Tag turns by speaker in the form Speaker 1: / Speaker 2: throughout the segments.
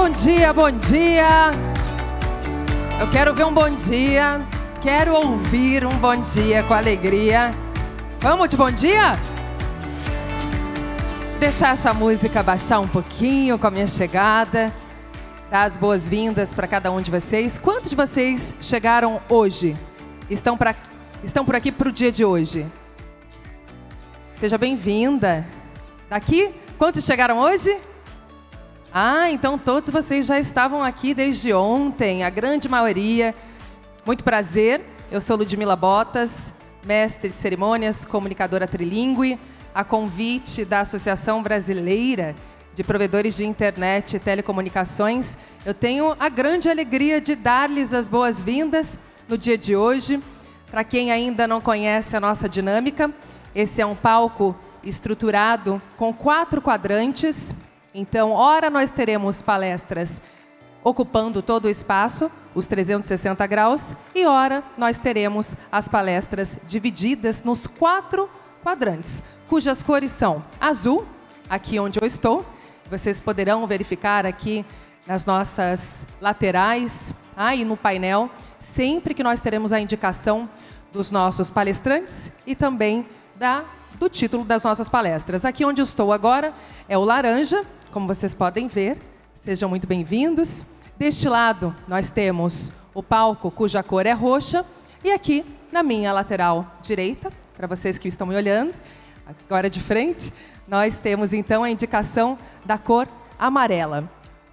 Speaker 1: Bom dia, bom dia. Eu quero ver um bom dia. Quero ouvir um bom dia com alegria. Vamos de bom dia? Deixar essa música baixar um pouquinho com a minha chegada. Dar as boas-vindas para cada um de vocês. Quantos de vocês chegaram hoje? Estão por aqui para o dia de hoje? Seja bem-vinda. Daqui? Quantos chegaram hoje? Ah, então todos vocês já estavam aqui desde ontem, a grande maioria. Muito prazer, eu sou Ludmila Botas, mestre de cerimônias, comunicadora trilingüe, a convite da Associação Brasileira de Provedores de Internet e Telecomunicações. Eu tenho a grande alegria de dar-lhes as boas-vindas no dia de hoje. Para quem ainda não conhece a nossa dinâmica, esse é um palco estruturado com 4 quadrantes. Então, ora nós teremos palestras ocupando todo o espaço, os 360 graus, e ora nós teremos as palestras divididas nos 4 quadrantes, cujas cores são azul, aqui onde eu estou. Vocês poderão verificar aqui nas nossas laterais, e no painel, sempre que nós teremos a indicação dos nossos palestrantes e também do título das nossas palestras. Aqui onde eu estou agora é o laranja, como vocês podem ver. Sejam muito bem-vindos. Deste lado, nós temos o palco cuja cor é roxa. E aqui, na minha lateral direita, para vocês que estão me olhando, agora de frente, nós temos então a indicação da cor amarela.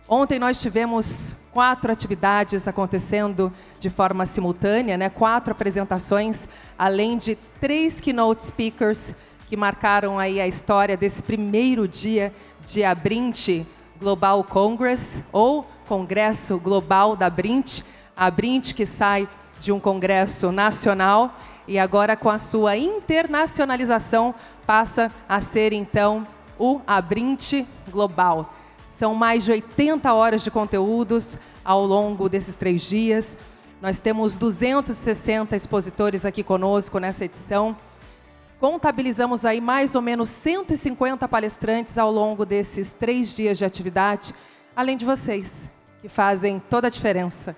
Speaker 1: Ontem nós tivemos 4 atividades acontecendo de forma simultânea, 4 apresentações, além de 3 keynote speakers que marcaram aí a história desse primeiro dia de Abrint Global Congress, ou Congresso Global da Abrint. A Abrint que sai de um congresso nacional e agora com a sua internacionalização passa a ser então o Abrint Global. São mais de 80 horas de conteúdos ao longo desses 3 dias. Nós temos 260 expositores aqui conosco nessa edição. Contabilizamos aí mais ou menos 150 palestrantes ao longo desses 3 dias de atividade, além de vocês, que fazem toda a diferença.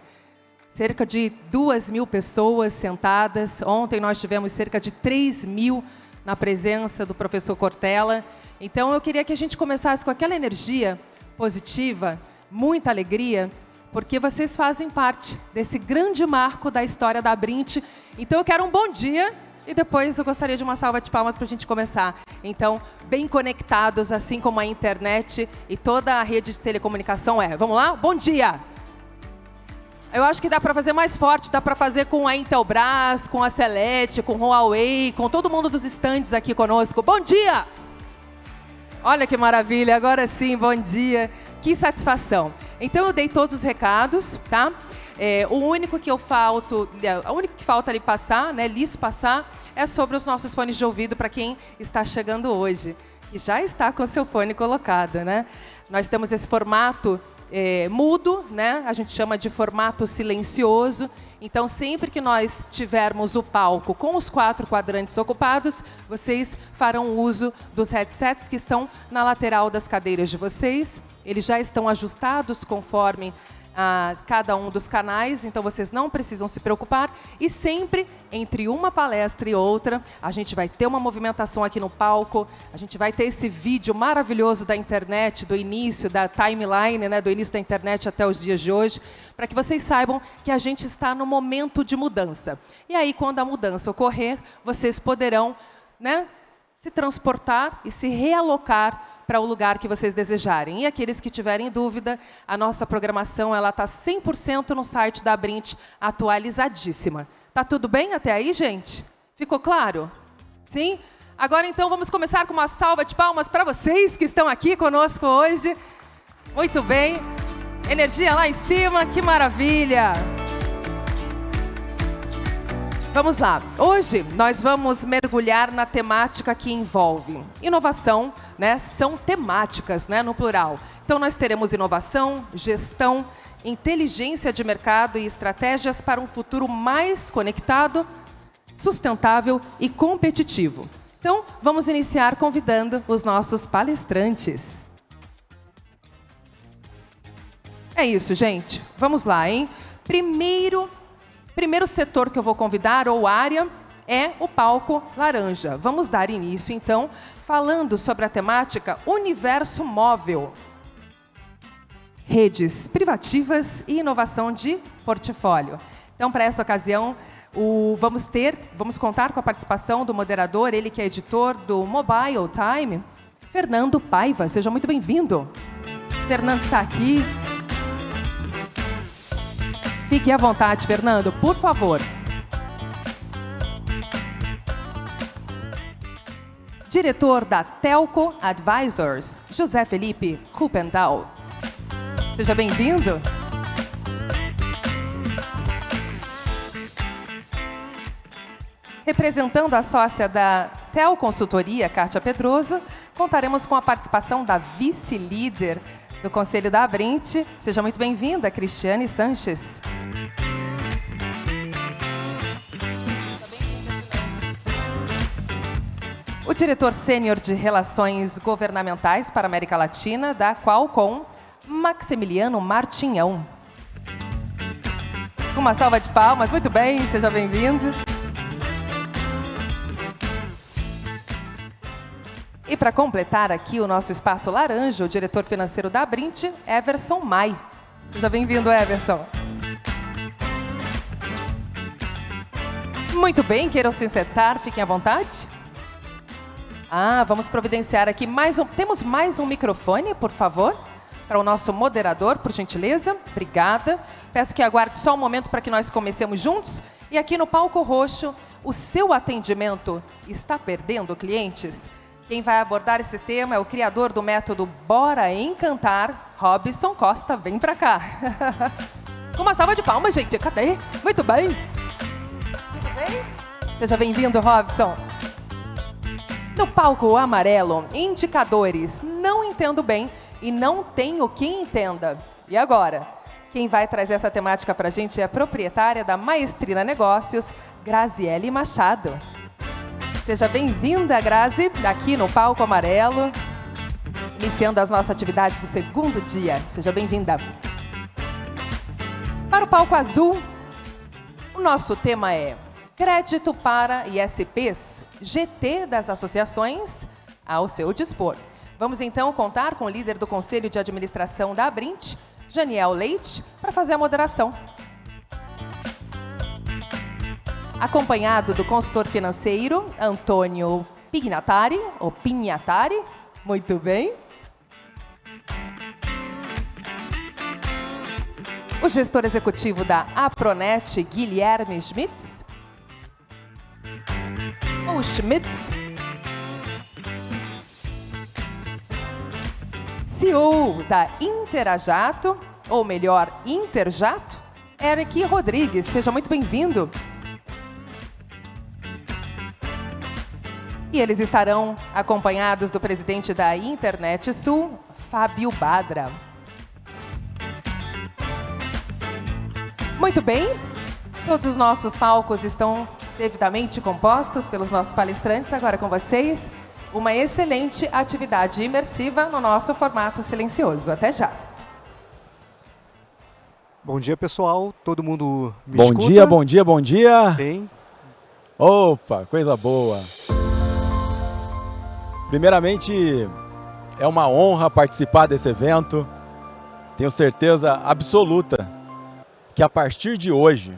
Speaker 1: Cerca de 2.000 pessoas sentadas. Ontem nós tivemos cerca de 3.000 na presença do professor Cortella. Então eu queria que a gente começasse com aquela energia positiva, muita alegria, porque vocês fazem parte desse grande marco da história da Abrint. Então eu quero um bom dia. E depois eu gostaria de uma salva de palmas para a gente começar. Então, bem conectados, assim como a internet e toda a rede de telecomunicação é. Vamos lá? Bom dia! Eu acho que dá para fazer mais forte, dá para fazer com a Intelbras, com a Celeste, com a Huawei, com todo mundo dos stands aqui conosco. Bom dia! Olha que maravilha, agora sim, bom dia. Que satisfação. Então eu dei todos os recados, tá? O único que falta ali passar, lhes passar, é sobre os nossos fones de ouvido para quem está chegando hoje, que já está com seu fone colocado, Nós temos esse formato mudo, né? A gente chama de formato silencioso. Então, sempre que nós tivermos o palco com os 4 quadrantes ocupados, vocês farão uso dos headsets que estão na lateral das cadeiras de vocês. Eles já estão ajustados conforme cada um dos canais, então vocês não precisam se preocupar. E sempre, entre uma palestra e outra, a gente vai ter uma movimentação aqui no palco, a gente vai ter esse vídeo maravilhoso da internet, do início, da timeline, né, do início da internet até os dias de hoje, para que vocês saibam que a gente está no momento de mudança. E aí, quando a mudança ocorrer, vocês poderão, né, se transportar e se realocar para o lugar que vocês desejarem. E aqueles que tiverem dúvida, a nossa programação está 100% no site da Abrint, atualizadíssima. Tá tudo bem até aí, gente? Ficou claro? Sim? Agora, então, vamos começar com uma salva de palmas para vocês que estão aqui conosco hoje. Muito bem. Energia lá em cima, que maravilha! Vamos lá. Hoje nós vamos mergulhar na temática que envolve inovação, né? São temáticas, né, no plural. Então nós teremos inovação, gestão, inteligência de mercado e estratégias para um futuro mais conectado, sustentável e competitivo. Então vamos iniciar convidando os nossos palestrantes. É isso, gente. Vamos lá, hein? Primeiro setor que eu vou convidar, ou área, é o palco laranja. Vamos dar início, então, falando sobre a temática Universo Móvel. Redes privativas e inovação de portfólio. Então, para essa ocasião, vamos contar com a participação do moderador, ele que é editor do Mobile Time, Fernando Paiva. Seja muito bem-vindo. Fernando está aqui. Fique à vontade, Fernando, por favor. Diretor da Telco Advisors, José Felipe Rupental. Seja bem-vindo. Representando a sócia da Tel Consultoria, Kátia Pedroso, contaremos com a participação da vice-líder do Conselho da Abrint. Seja muito bem-vinda, Cristiane Sanches. O diretor sênior de Relações Governamentais para a América Latina, da Qualcomm, Maximiliano Martinhão. Uma salva de palmas, muito bem, seja bem-vindo. E para completar aqui o nosso espaço laranja, o diretor financeiro da Abrint, Everson Mai. Seja bem-vindo, Everson. Muito bem, queiram se sentar, fiquem à vontade. Vamos providenciar aqui temos mais um microfone, por favor, para o nosso moderador, por gentileza. Obrigada. Peço que aguarde só um momento para que nós comecemos juntos. E aqui no palco roxo, o seu atendimento está perdendo clientes? Quem vai abordar esse tema é o criador do método Bora Encantar, Robson Costa. Vem para cá. Uma salva de palmas, gente. Cadê? Muito bem. Muito bem. Seja bem-vindo, Robson. No palco amarelo, indicadores. Não entendo bem e não tenho quem entenda. E agora? Quem vai trazer essa temática para a gente é a proprietária da Maestrina Negócios, Graziele Machado. Seja bem-vinda, Grazi, aqui no palco amarelo, iniciando as nossas atividades do segundo dia. Seja bem-vinda. Para o palco azul, o nosso tema é Crédito para ISPs, GT das associações ao seu dispor. Vamos então contar com o líder do Conselho de Administração da Abrint, Janiel Leite, para fazer a moderação. Acompanhado do consultor financeiro, Antônio Pignatari, ou Pignatari, muito bem. O gestor executivo da Apronet, Guilherme Schmitz. O Schmitz. CEO da Interajato, ou melhor, Interjato, Eric Rodrigues. Seja muito bem-vindo. E eles estarão acompanhados do presidente da Internet Sul, Fábio Badra. Muito bem, todos os nossos palcos estão devidamente compostos pelos nossos palestrantes. Agora com vocês, uma excelente atividade imersiva no nosso formato silencioso. Até já.
Speaker 2: Bom dia, pessoal. Todo mundo me
Speaker 3: Bom
Speaker 2: escuta?
Speaker 3: dia, bom dia, bom dia.
Speaker 2: Sim.
Speaker 3: Opa, coisa boa. Primeiramente, é uma honra participar desse evento. Tenho certeza absoluta que a partir de hoje,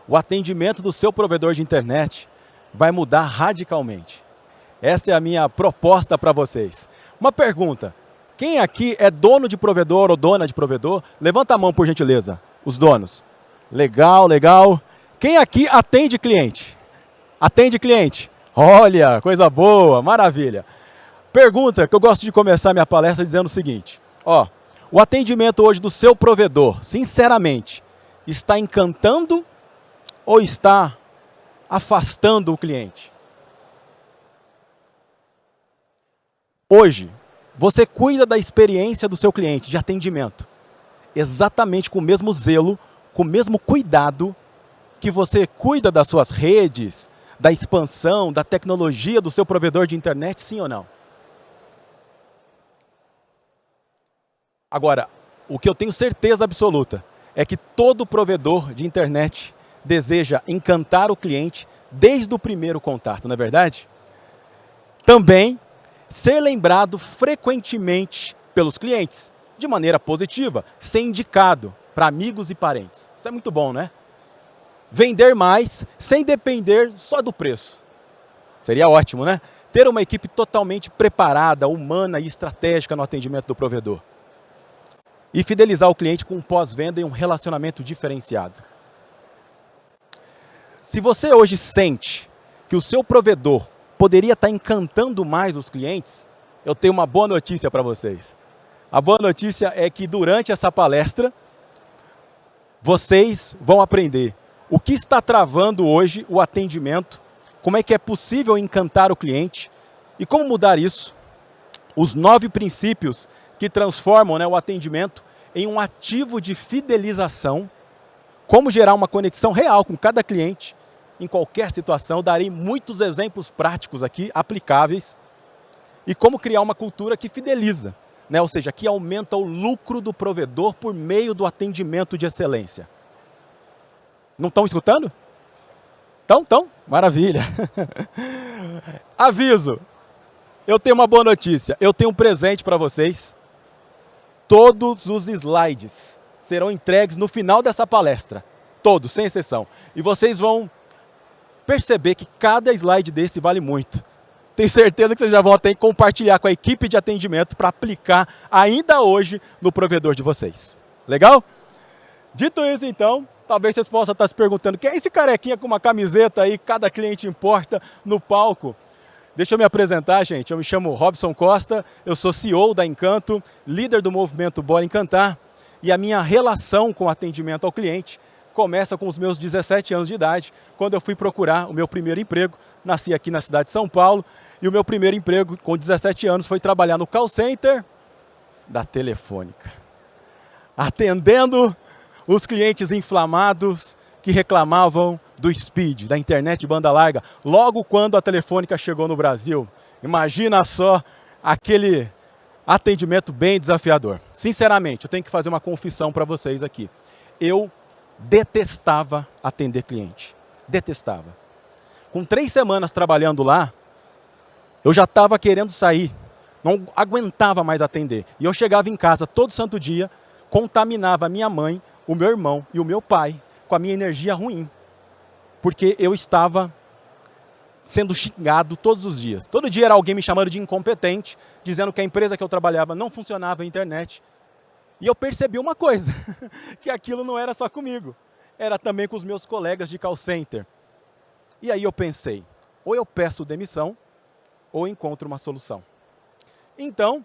Speaker 3: o atendimento do seu provedor de internet vai mudar radicalmente. Essa é a minha proposta para vocês. Uma pergunta: quem aqui é dono de provedor ou dona de provedor? Levanta a mão, por gentileza, os donos. Legal, legal. Quem aqui atende cliente? Atende cliente? Olha, coisa boa, maravilha. Pergunta que eu gosto de começar minha palestra dizendo o seguinte: ó, o atendimento hoje do seu provedor, sinceramente, está encantando ou está afastando o cliente? Hoje, você cuida da experiência do seu cliente de atendimento, exatamente com o mesmo zelo, com o mesmo cuidado que você cuida das suas redes, da expansão, da tecnologia do seu provedor de internet, sim ou não? Agora, o que eu tenho certeza absoluta é que todo provedor de internet deseja encantar o cliente desde o primeiro contato, não é verdade? Também ser lembrado frequentemente pelos clientes, de maneira positiva, ser indicado para amigos e parentes. Isso é muito bom, né? Vender mais sem depender só do preço. Seria ótimo, né? Ter uma equipe totalmente preparada, humana e estratégica no atendimento do provedor. E fidelizar o cliente com um pós-venda e um relacionamento diferenciado. Se você hoje sente que o seu provedor poderia estar encantando mais os clientes, eu tenho uma boa notícia para vocês. A boa notícia é que durante essa palestra, vocês vão aprender o que está travando hoje o atendimento, como é que é possível encantar o cliente e como mudar isso, os 9 princípios que transformam, né, o atendimento em um ativo de fidelização, como gerar uma conexão real com cada cliente em qualquer situação. Eu darei muitos exemplos práticos aqui, aplicáveis, e como criar uma cultura que fideliza, né, ou seja, que aumenta o lucro do provedor por meio do atendimento de excelência. Não estão escutando? Estão? Maravilha. Aviso, eu tenho uma boa notícia, eu tenho um presente para vocês. Todos os slides serão entregues no final dessa palestra, todos, sem exceção. E vocês vão perceber que cada slide desse vale muito. Tenho certeza que vocês já vão até compartilhar com a equipe de atendimento para aplicar ainda hoje no provedor de vocês. Legal? Dito isso, então, talvez vocês possam estar se perguntando: quem é esse carequinha com uma camiseta aí, cada cliente importa, no palco? Deixa eu me apresentar, gente. Eu me chamo Robson Costa, eu sou CEO da Encanto, líder do movimento Bora Encantar, e a minha relação com o atendimento ao cliente começa com os meus 17 anos de idade, quando eu fui procurar o meu primeiro emprego. Nasci aqui na cidade de São Paulo, e o meu primeiro emprego com 17 anos foi trabalhar no call center da Telefônica, atendendo os clientes inflamados que reclamavam do speed, da internet de banda larga, logo quando a Telefônica chegou no Brasil. Imagina só aquele atendimento bem desafiador. Sinceramente, eu tenho que fazer uma confissão para vocês aqui. Eu detestava atender cliente. Detestava. Com 3 semanas trabalhando lá, eu já estava querendo sair. Não aguentava mais atender. E eu chegava em casa todo santo dia, contaminava a minha mãe, o meu irmão e o meu pai com a minha energia ruim. Porque eu estava sendo xingado todos os dias. Todo dia era alguém me chamando de incompetente, dizendo que a empresa que eu trabalhava não funcionava a internet. E eu percebi uma coisa, que aquilo não era só comigo, era também com os meus colegas de call center. E aí eu pensei, ou eu peço demissão, ou encontro uma solução. Então,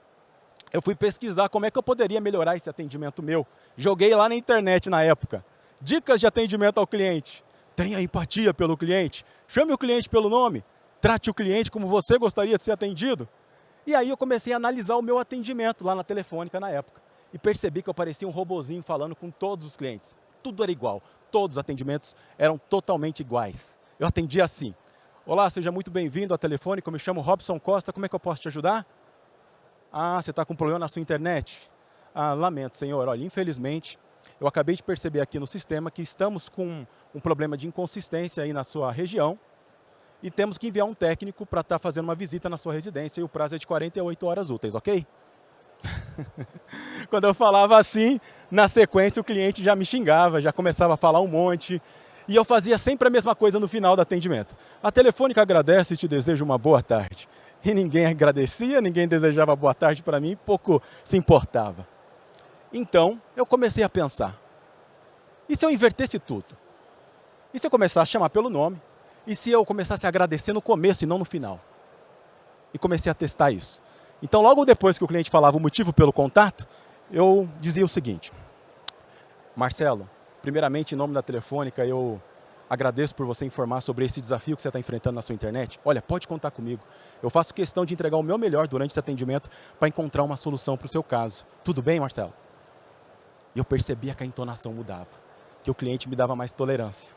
Speaker 3: eu fui pesquisar como é que eu poderia melhorar esse atendimento meu. Joguei lá na internet na época, dicas de atendimento ao cliente. Tenha empatia pelo cliente, chame o cliente pelo nome, trate o cliente como você gostaria de ser atendido. E aí eu comecei a analisar o meu atendimento lá na Telefônica na época. E percebi que eu parecia um robozinho falando com todos os clientes. tudo era igual. Todos os atendimentos eram totalmente iguais. Eu atendia assim: olá, seja muito bem-vindo à Telefônica, eu me chamo Robson Costa, como é que eu posso te ajudar? Ah, você está com problema na sua internet? Ah, lamento, senhor, olha, infelizmente, eu acabei de perceber aqui no sistema que estamos com um problema de inconsistência aí na sua região e temos que enviar um técnico para estar fazendo uma visita na sua residência e o prazo é de 48 horas úteis, ok? Quando eu falava assim, na sequência o cliente já me xingava, já começava a falar um monte. E eu fazia sempre a mesma coisa no final do atendimento. A Telefônica agradece e te deseja uma boa tarde. E ninguém agradecia, ninguém desejava boa tarde para mim, pouco se importava. Então, eu comecei a pensar, e se eu invertesse tudo? E se eu começasse a chamar pelo nome? E se eu começasse a agradecer no começo e não no final? E comecei a testar isso. Então, logo depois que o cliente falava o motivo pelo contato, eu dizia o seguinte: Marcelo, primeiramente, em nome da Telefônica, eu agradeço por você informar sobre esse desafio que você está enfrentando na sua internet. Olha, pode contar comigo. Eu faço questão de entregar o meu melhor durante esse atendimento para encontrar uma solução para o seu caso. Tudo bem, Marcelo? E eu percebia que a entonação mudava, que o cliente me dava mais tolerância.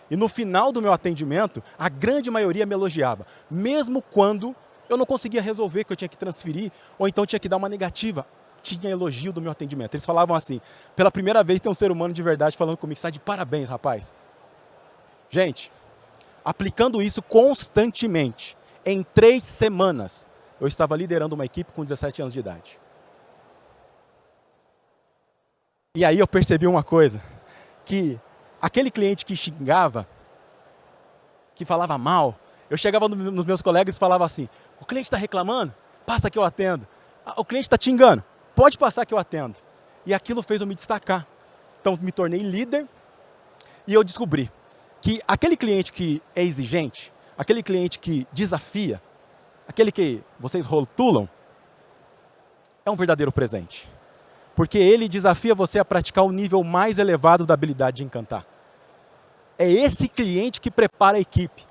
Speaker 3: E no final do meu atendimento, a grande maioria me elogiava, mesmo quando eu não conseguia resolver, que eu tinha que transferir, ou então tinha que dar uma negativa. Tinha elogio do meu atendimento. Eles falavam assim: pela primeira vez tem um ser humano de verdade falando comigo, está de parabéns, rapaz. Gente, aplicando isso constantemente, em 3 semanas, eu estava liderando uma equipe com 17 anos de idade. E aí eu percebi uma coisa, que aquele cliente que xingava, que falava mal, eu chegava nos meus colegas e falava assim: o cliente está reclamando? Passa que eu atendo. O cliente está te xingando? Pode passar que eu atendo. E aquilo fez eu me destacar. Então me tornei líder e eu descobri que aquele cliente que é exigente, aquele cliente que desafia, aquele que vocês rotulam, é um verdadeiro presente. Porque ele desafia você a praticar o nível mais elevado da habilidade de encantar. É esse cliente que prepara a equipe.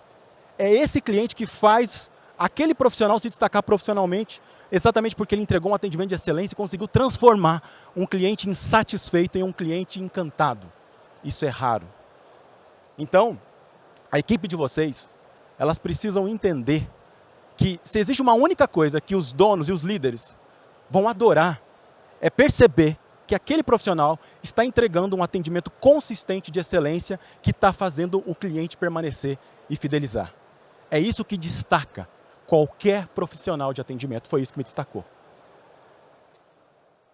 Speaker 3: É esse cliente que faz aquele profissional se destacar profissionalmente, exatamente porque ele entregou um atendimento de excelência e conseguiu transformar um cliente insatisfeito em um cliente encantado. Isso é raro. Então, a equipe de vocês, elas precisam entender que se existe uma única coisa que os donos e os líderes vão adorar, é perceber que aquele profissional está entregando um atendimento consistente de excelência que está fazendo o cliente permanecer e fidelizar. É isso que destaca qualquer profissional de atendimento, foi isso que me destacou.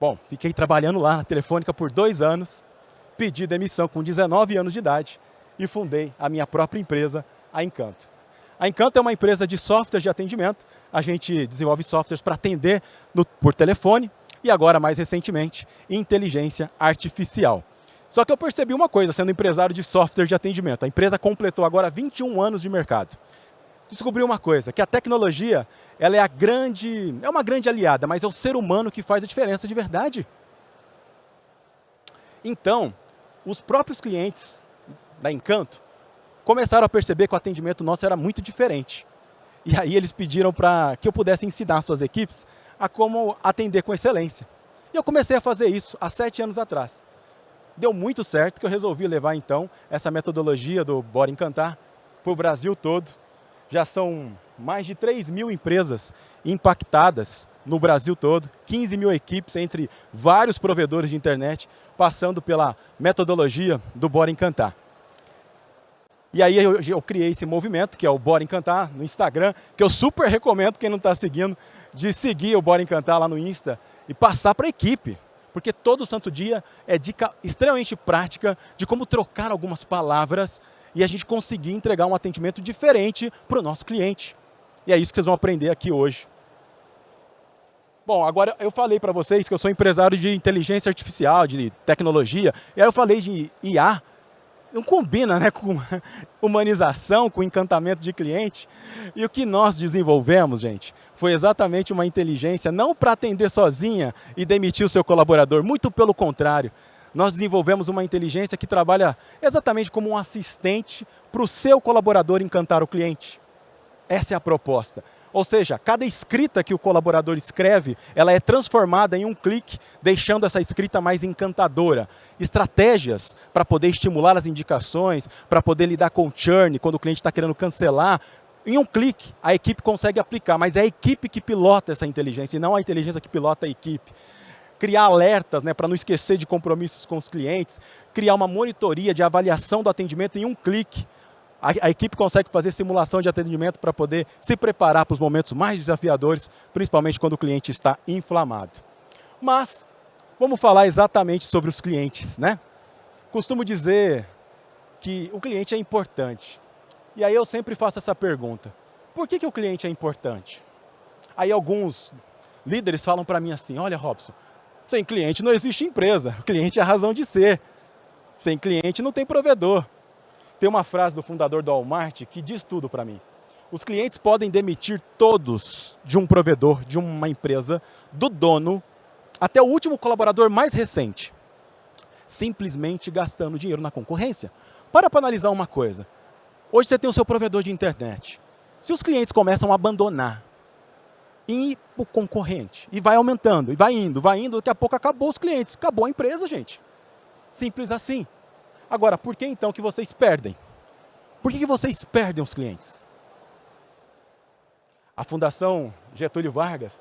Speaker 3: Bom, fiquei trabalhando lá na Telefônica por 2 anos, pedi demissão com 19 anos de idade e fundei a minha própria empresa, a Encanto. A Encanto é uma empresa de software de atendimento, a gente desenvolve softwares para atender por telefone e agora, mais recentemente, inteligência artificial. Só que eu percebi uma coisa, sendo empresário de software de atendimento, a empresa completou agora 21 anos de mercado. Descobri uma coisa, que a tecnologia ela é uma grande aliada, mas é o ser humano que faz a diferença de verdade. Então, os próprios clientes da Encanto começaram a perceber que o atendimento nosso era muito diferente. E aí eles pediram para que eu pudesse ensinar suas equipes a como atender com excelência. E eu comecei a fazer isso há 7 anos atrás. Deu muito certo que eu resolvi levar então essa metodologia do Bora Encantar para o Brasil todo. Já são mais de 3.000 empresas impactadas no Brasil todo, 15.000 equipes entre vários provedores de internet, passando pela metodologia do Bora Encantar. E aí eu criei esse movimento, que é o Bora Encantar, no Instagram, que eu super recomendo quem não está seguindo, de seguir o Bora Encantar lá no Insta e passar para a equipe. Porque todo santo dia é dica extremamente prática de como trocar algumas palavras e a gente conseguir entregar um atendimento diferente para o nosso cliente. E é isso que vocês vão aprender aqui hoje. Bom, agora eu falei para vocês que eu sou empresário de inteligência artificial, de tecnologia, e aí eu falei de IA. Não combina, né, com humanização, com encantamento de cliente. E o que nós desenvolvemos, gente, foi exatamente uma inteligência não para atender sozinha e demitir o seu colaborador, muito pelo contrário. Nós desenvolvemos uma inteligência que trabalha exatamente como um assistente para o seu colaborador encantar o cliente. Essa é a proposta. Ou seja, cada escrita que o colaborador escreve, ela é transformada em um clique, deixando essa escrita mais encantadora. Estratégias para poder estimular as indicações, para poder lidar com o churn, quando o cliente está querendo cancelar. Em um clique, a equipe consegue aplicar, mas é a equipe que pilota essa inteligência, e não a inteligência que pilota a equipe. Criar alertas, né, para não esquecer de compromissos com os clientes, criar uma monitoria de avaliação do atendimento em um clique. A equipe consegue fazer simulação de atendimento para poder se preparar para os momentos mais desafiadores, principalmente quando o cliente está inflamado. Mas, vamos falar exatamente sobre os clientes, né? Costumo dizer que o cliente é importante. E aí eu sempre faço essa pergunta: por que o cliente é importante? Aí alguns líderes falam para mim assim: olha, Robson, sem cliente não existe empresa, o cliente é a razão de ser. Sem cliente não tem provedor. Tem uma frase do fundador do Walmart que diz tudo para mim. Os clientes podem demitir todos de um provedor, de uma empresa, do dono, até o último colaborador mais recente, simplesmente gastando dinheiro na concorrência. Para analisar uma coisa. Hoje você tem o seu provedor de internet. Se os clientes começam a abandonar e ir para o concorrente, e vai aumentando, e vai indo, daqui a pouco acabou os clientes, acabou a empresa, gente. Simples assim. Agora, por que então que vocês perdem? Por que vocês perdem os clientes? A Fundação Getúlio Vargas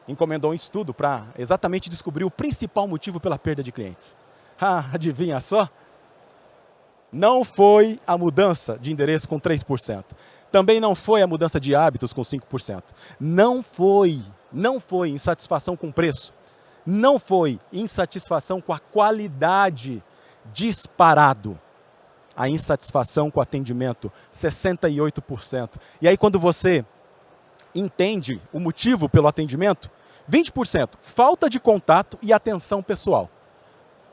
Speaker 3: encomendou um estudo para exatamente descobrir o principal motivo pela perda de clientes. Adivinha só? Não foi a mudança de endereço com 3%. Também não foi a mudança de hábitos com 5%. Não foi insatisfação com o preço. Não foi insatisfação com a qualidade. Disparado. A insatisfação com o atendimento, 68%. E aí quando você entende o motivo pelo atendimento, 20%, falta de contato e atenção pessoal.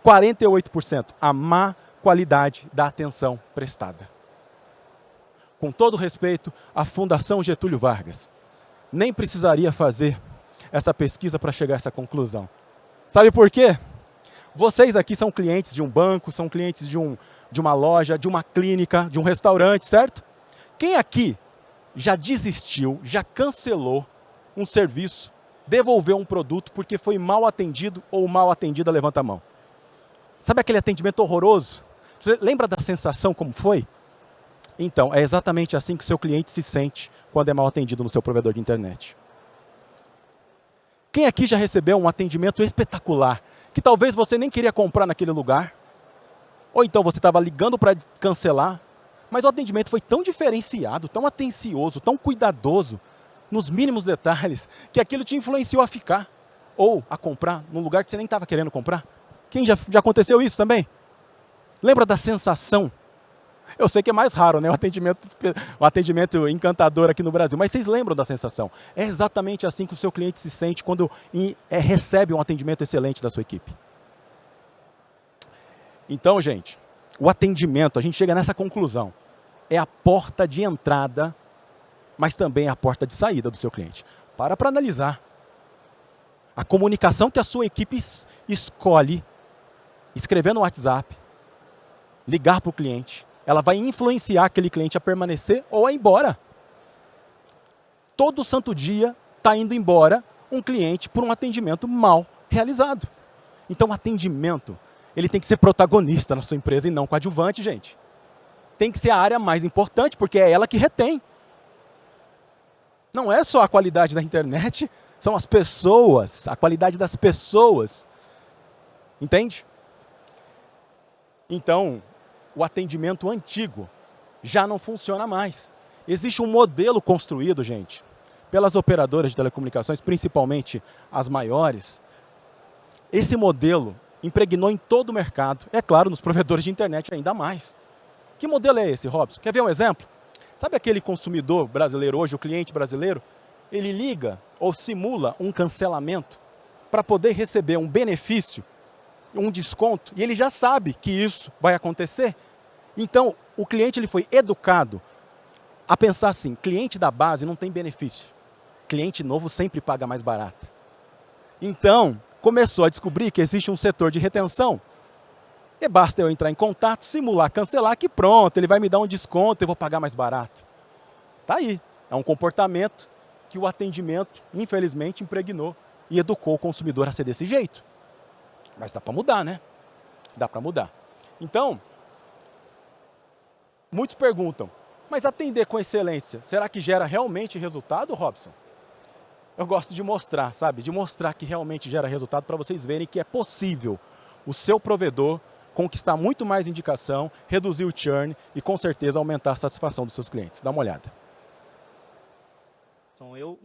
Speaker 3: 48%, a má qualidade da atenção prestada. Com todo respeito, a Fundação Getúlio Vargas nem precisaria fazer essa pesquisa para chegar a essa conclusão. Sabe por quê? Vocês aqui são clientes de um banco, são clientes de uma loja, de uma clínica, de um restaurante, certo? Quem aqui já desistiu, já cancelou um serviço, devolveu um produto porque foi mal atendido ou mal atendida? Levanta a mão. Sabe aquele atendimento horroroso? Você lembra da sensação como foi? Então, é exatamente assim que o seu cliente se sente quando é mal atendido no seu provedor de internet. Quem aqui já recebeu um atendimento espetacular, que talvez você nem queria comprar naquele lugar, ou então você estava ligando para cancelar, mas o atendimento foi tão diferenciado, tão atencioso, tão cuidadoso, nos mínimos detalhes, que aquilo te influenciou a ficar, ou a comprar num lugar que você nem estava querendo comprar? Quem já aconteceu isso também? Lembra da sensação? Eu sei que é mais raro, né, o atendimento encantador aqui no Brasil, mas vocês lembram da sensação? É exatamente assim que o seu cliente se sente quando recebe um atendimento excelente da sua equipe. Então, gente, o atendimento, a gente chega nessa conclusão, é a porta de entrada, mas também é a porta de saída do seu cliente. Para analisar. A comunicação que a sua equipe escolhe, escrever no WhatsApp, ligar para o cliente, ela vai influenciar aquele cliente a permanecer ou a ir embora. Todo santo dia está indo embora um cliente por um atendimento mal realizado. Então o atendimento, ele tem que ser protagonista na sua empresa e não coadjuvante, gente. Tem que ser a área mais importante, porque é ela que retém. Não é só a qualidade da internet, são as pessoas, a qualidade das pessoas. Entende? Então, o atendimento antigo já não funciona mais. Existe um modelo construído, gente, pelas operadoras de telecomunicações, principalmente as maiores. Esse modelo impregnou em todo o mercado, é claro, nos provedores de internet ainda mais. Que modelo é esse, Robson? Quer ver um exemplo? Sabe aquele consumidor brasileiro hoje, o cliente brasileiro? Ele liga ou simula um cancelamento para poder receber um benefício, um desconto, e ele já sabe que isso vai acontecer. Então, o cliente ele foi educado a pensar assim: cliente da base não tem benefício, cliente novo sempre paga mais barato. Então, começou a descobrir que existe um setor de retenção, e basta eu entrar em contato, simular, cancelar, que pronto, ele vai me dar um desconto, eu vou pagar mais barato. Tá aí, é um comportamento que o atendimento, infelizmente, impregnou e educou o consumidor a ser desse jeito. Mas dá para mudar, né? Dá para mudar. Então, muitos perguntam, mas atender com excelência, será que gera realmente resultado, Robson? Eu gosto de mostrar, sabe? De mostrar que realmente gera resultado para vocês verem que é possível o seu provedor conquistar muito mais indicação, reduzir o churn e, com certeza, aumentar a satisfação dos seus clientes. Dá uma olhada.
Speaker 4: Então, eu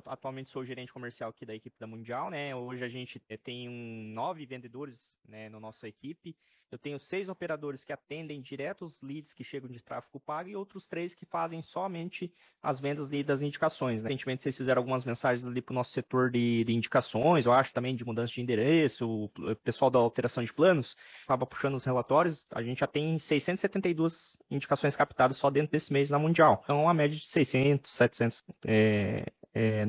Speaker 4: atualmente sou gerente comercial aqui da equipe da Mundial, né? Hoje a gente tem 9 vendedores, né, na nossa equipe. Eu tenho 6 operadores que atendem direto os leads que chegam de tráfego pago e outros 3 que fazem somente as vendas das indicações, né? Recentemente vocês fizeram algumas mensagens ali para o nosso setor de indicações, eu acho também de mudança de endereço, o pessoal da alteração de planos acaba puxando os relatórios. A gente já tem 672 indicações captadas só dentro desse mês na Mundial. Então, uma média de 600, 700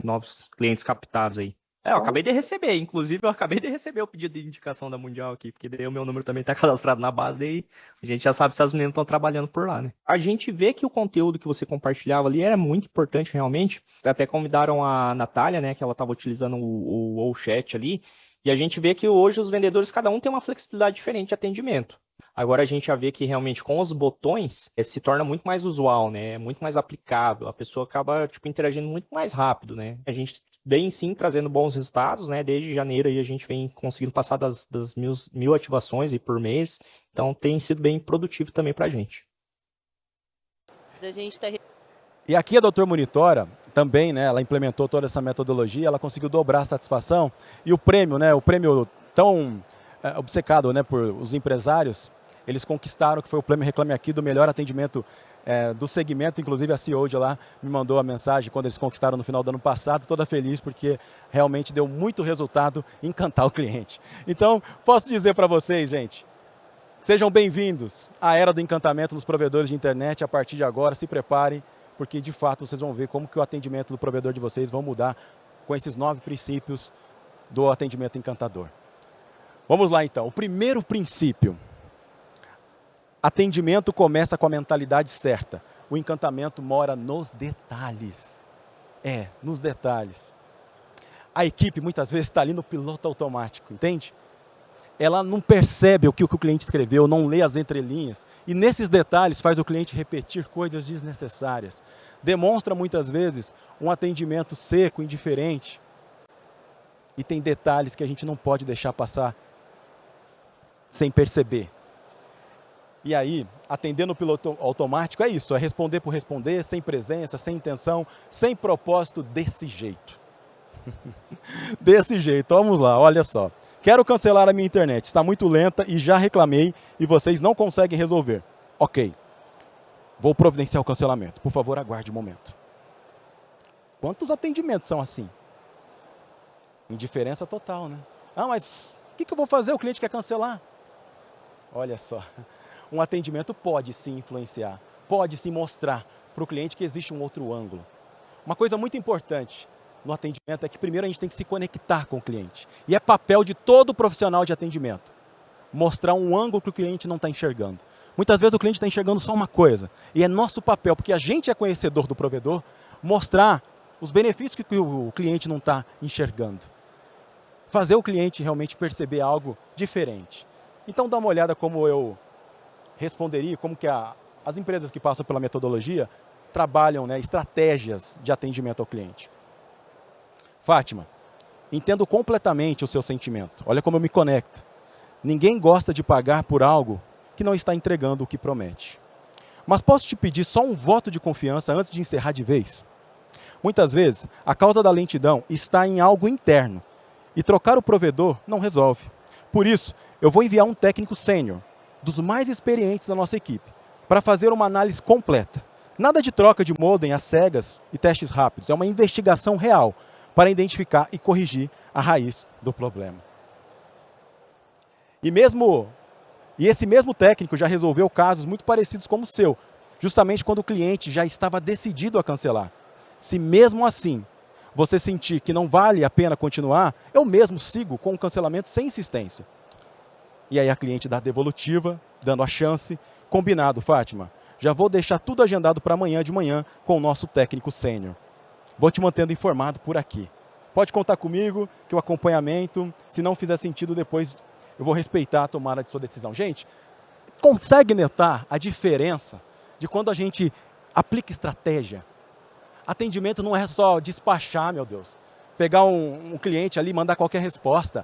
Speaker 4: novos clientes captados aí. Eu acabei de receber, inclusive eu acabei de receber o pedido de indicação da Mundial aqui, porque daí o meu número também está cadastrado na base, daí a gente já sabe se as meninas estão trabalhando por lá, né? A gente vê que o conteúdo que você compartilhava ali era muito importante realmente, até convidaram a Natália, né, que ela estava utilizando o chat ali, e a gente vê que hoje os vendedores, cada um tem uma flexibilidade diferente de atendimento. Agora a gente já vê que realmente com os botões se torna muito mais usual, né? muito mais aplicável, a pessoa acaba interagindo muito mais rápido, né? A gente vem sim trazendo bons resultados, né? Desde janeiro aí a gente vem conseguindo passar das 1.000 ativações aí por mês, então tem sido bem produtivo também para a gente.
Speaker 3: E aqui a Doutor Monitora também, né? Ela implementou toda essa metodologia, ela conseguiu dobrar a satisfação e o prêmio, né? O prêmio tão obcecado, né? Por os empresários, eles conquistaram, que foi o prêmio Reclame Aqui do melhor atendimento do segmento. Inclusive a CEO de lá me mandou a mensagem quando eles conquistaram no final do ano passado, toda feliz porque realmente deu muito resultado em encantar o cliente. Então, posso dizer para vocês, gente, sejam bem-vindos à era do encantamento dos provedores de internet. A partir de agora, se preparem, porque de fato vocês vão ver como que o atendimento do provedor de vocês vão mudar com esses 9 princípios do atendimento encantador. Vamos lá então, o primeiro princípio. Atendimento começa com a mentalidade certa. O encantamento mora nos detalhes. Nos detalhes. A equipe muitas vezes está ali no piloto automático, entende? Ela não percebe o que o cliente escreveu, não lê as entrelinhas. E nesses detalhes faz o cliente repetir coisas desnecessárias. Demonstra muitas vezes um atendimento seco, indiferente. E tem detalhes que a gente não pode deixar passar sem perceber. E aí, atender no piloto automático é isso, é responder por responder, sem presença, sem intenção, sem propósito, desse jeito. Desse jeito, vamos lá, olha só. Quero cancelar a minha internet, está muito lenta e já reclamei e vocês não conseguem resolver. Ok, vou providenciar o cancelamento, por favor aguarde um momento. Quantos atendimentos são assim? Indiferença total, né? Ah, mas o que eu vou fazer? O cliente quer cancelar. Olha só. Um atendimento pode sim influenciar, pode sim mostrar para o cliente que existe um outro ângulo. Uma coisa muito importante no atendimento é que primeiro a gente tem que se conectar com o cliente. E é papel de todo profissional de atendimento mostrar um ângulo que o cliente não está enxergando. Muitas vezes o cliente está enxergando só uma coisa. E é nosso papel, porque a gente é conhecedor do provedor, mostrar os benefícios que o cliente não está enxergando. Fazer o cliente realmente perceber algo diferente. Então dá uma olhada como eu responderia, como que as empresas que passam pela metodologia trabalham, né, estratégias de atendimento ao cliente. Fátima, entendo completamente o seu sentimento. Olha como eu me conecto. Ninguém gosta de pagar por algo que não está entregando o que promete. Mas posso te pedir só um voto de confiança antes de encerrar de vez? Muitas vezes, a causa da lentidão está em algo interno e trocar o provedor não resolve. Por isso, eu vou enviar um técnico sênior, dos mais experientes da nossa equipe, para fazer uma análise completa. Nada de troca de modem às cegas e testes rápidos. É uma investigação real para identificar e corrigir a raiz do problema. E esse mesmo técnico já resolveu casos muito parecidos como o seu, justamente quando o cliente já estava decidido a cancelar. Se mesmo assim você sentir que não vale a pena continuar, eu mesmo sigo com o cancelamento sem insistência. E aí a cliente dá a devolutiva, dando a chance. Combinado, Fátima. Já vou deixar tudo agendado para amanhã de manhã com o nosso técnico sênior. Vou te mantendo informado por aqui. Pode contar comigo que o acompanhamento, se não fizer sentido depois, eu vou respeitar a tomada de sua decisão. Gente, consegue notar a diferença de quando a gente aplica estratégia? Atendimento não é só despachar, meu Deus. Pegar um cliente ali e mandar qualquer resposta.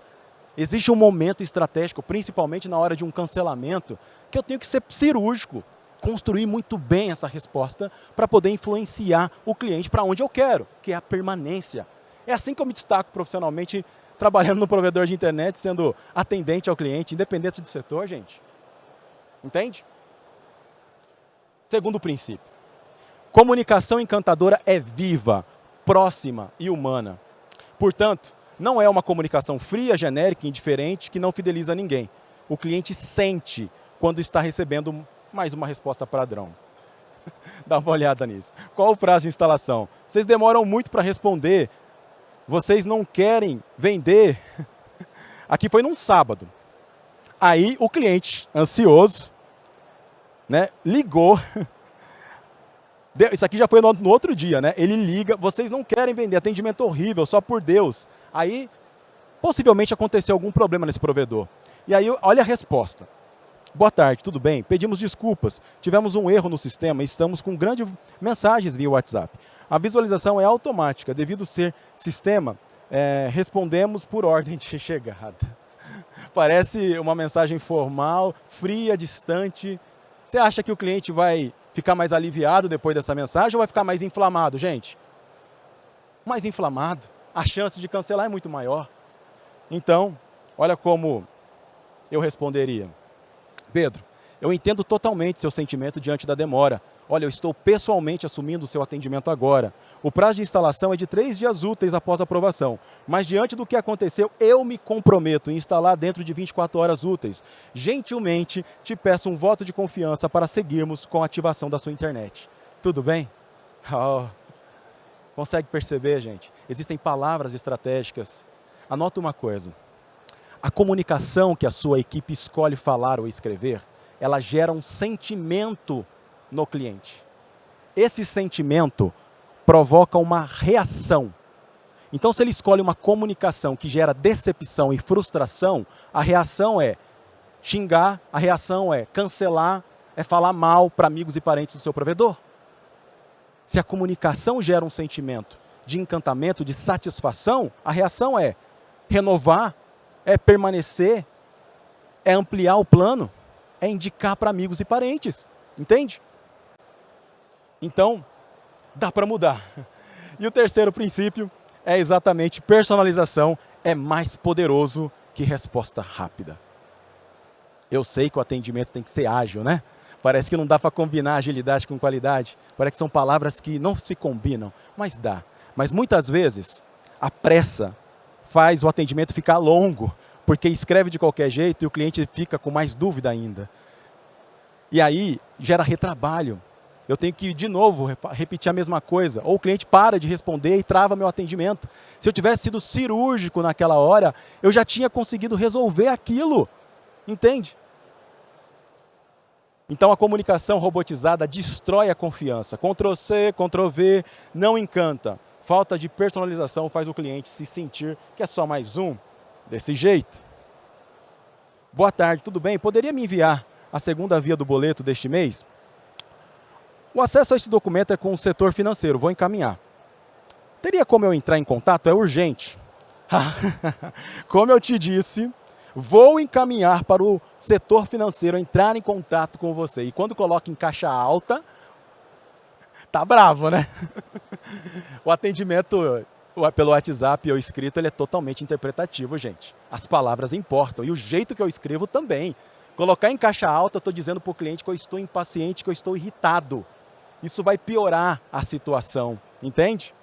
Speaker 3: Existe um momento estratégico, principalmente na hora de um cancelamento, que eu tenho que ser cirúrgico, construir muito bem essa resposta para poder influenciar o cliente para onde eu quero, que é a permanência. É assim que eu me destaco profissionalmente, trabalhando no provedor de internet, sendo atendente ao cliente, independente do setor, gente. Entende? Segundo princípio. Comunicação encantadora é viva, próxima e humana. Portanto, não é uma comunicação fria, genérica e indiferente que não fideliza ninguém. O cliente sente quando está recebendo mais uma resposta padrão. Dá uma olhada nisso. Qual o prazo de instalação? Vocês demoram muito para responder. Vocês não querem vender. Aqui foi num sábado. Aí o cliente, ansioso, né, ligou. Isso aqui já foi no outro dia, né? Ele liga, vocês não querem vender, atendimento horrível, só por Deus. Aí, possivelmente aconteceu algum problema nesse provedor. E aí, olha a resposta. Boa tarde, tudo bem? Pedimos desculpas. Tivemos um erro no sistema e estamos com grandes mensagens via WhatsApp. A visualização é automática, devido ser sistema, respondemos por ordem de chegada. Parece uma mensagem formal, fria, distante. Você acha que o cliente vai ficar mais aliviado depois dessa mensagem ou vai ficar mais inflamado, gente? Mais inflamado. A chance de cancelar é muito maior. Então, olha como eu responderia. Pedro, eu entendo totalmente seu sentimento diante da demora. Olha, eu estou pessoalmente assumindo o seu atendimento agora. O prazo de instalação é de 3 dias úteis após a aprovação. Mas diante do que aconteceu, eu me comprometo em instalar dentro de 24 horas úteis. Gentilmente, te peço um voto de confiança para seguirmos com a ativação da sua internet. Tudo bem? Oh, consegue perceber, gente? Existem palavras estratégicas. Anota uma coisa. A comunicação que a sua equipe escolhe falar ou escrever, ela gera um sentimento no cliente. Esse sentimento provoca uma reação. Então, se ele escolhe uma comunicação que gera decepção e frustração, a reação é xingar, a reação é cancelar, é falar mal para amigos e parentes do seu provedor. Se a comunicação gera um sentimento de encantamento, de satisfação, a reação é renovar, é permanecer, é ampliar o plano, é indicar para amigos e parentes. Entende? Então, dá para mudar. E o terceiro princípio é exatamente personalização é mais poderoso que resposta rápida. Eu sei que o atendimento tem que ser ágil, né? Parece que não dá para combinar agilidade com qualidade. Parece que são palavras que não se combinam, mas dá. Mas muitas vezes, a pressa faz o atendimento ficar longo, porque escreve de qualquer jeito e o cliente fica com mais dúvida ainda. E aí, gera retrabalho. Eu tenho que, de novo, repetir a mesma coisa. Ou o cliente para de responder e trava meu atendimento. Se eu tivesse sido cirúrgico naquela hora, eu já tinha conseguido resolver aquilo. Entende? Então, a comunicação robotizada destrói a confiança. Ctrl+C, Ctrl+V, não encanta. Falta de personalização faz o cliente se sentir que é só mais um. Desse jeito. Boa tarde, tudo bem? Poderia me enviar a segunda via do boleto deste mês? O acesso a esse documento é com o setor financeiro, vou encaminhar. Teria como eu entrar em contato? É urgente. Como eu te disse, vou encaminhar para o setor financeiro entrar em contato com você. E quando coloca em caixa alta, tá bravo, né? O atendimento pelo WhatsApp ou escrito, ele é totalmente interpretativo, gente. As palavras importam e o jeito que eu escrevo também. Colocar em caixa alta, eu estou dizendo para o cliente que eu estou impaciente, que eu estou irritado. Isso vai piorar a situação, entende?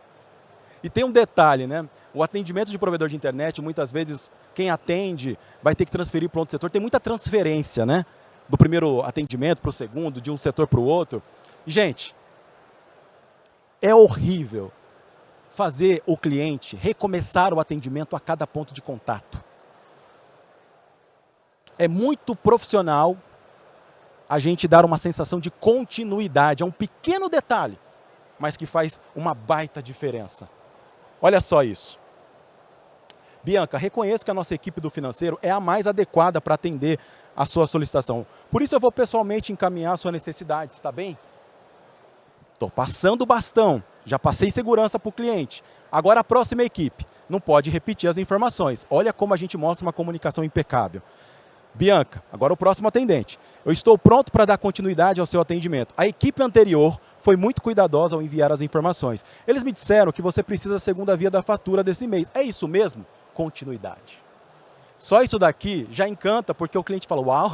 Speaker 3: E tem um detalhe, né? O atendimento de provedor de internet, muitas vezes, quem atende vai ter que transferir para outro setor. Tem muita transferência, né? Do primeiro atendimento para o segundo, de um setor para o outro. Gente, é horrível fazer o cliente recomeçar o atendimento a cada ponto de contato. É muito profissional a gente dar uma sensação de continuidade. É um pequeno detalhe. mas que faz uma baita diferença. Olha só isso. Bianca, reconheço que a nossa equipe do financeiro é a mais adequada para atender a sua solicitação. Por isso eu vou pessoalmente encaminhar a sua necessidade, está bem? Estou passando o bastão, já passei segurança para o cliente. Agora a próxima equipe não pode repetir as informações. Olha como a gente mostra uma comunicação impecável. Bianca, agora o próximo atendente. Eu estou pronto para dar continuidade ao seu atendimento. A equipe anterior foi muito cuidadosa ao enviar as informações. Eles me disseram que você precisa da segunda via da fatura desse mês. É isso mesmo? Continuidade. Só isso daqui já encanta, porque o cliente fala, uau,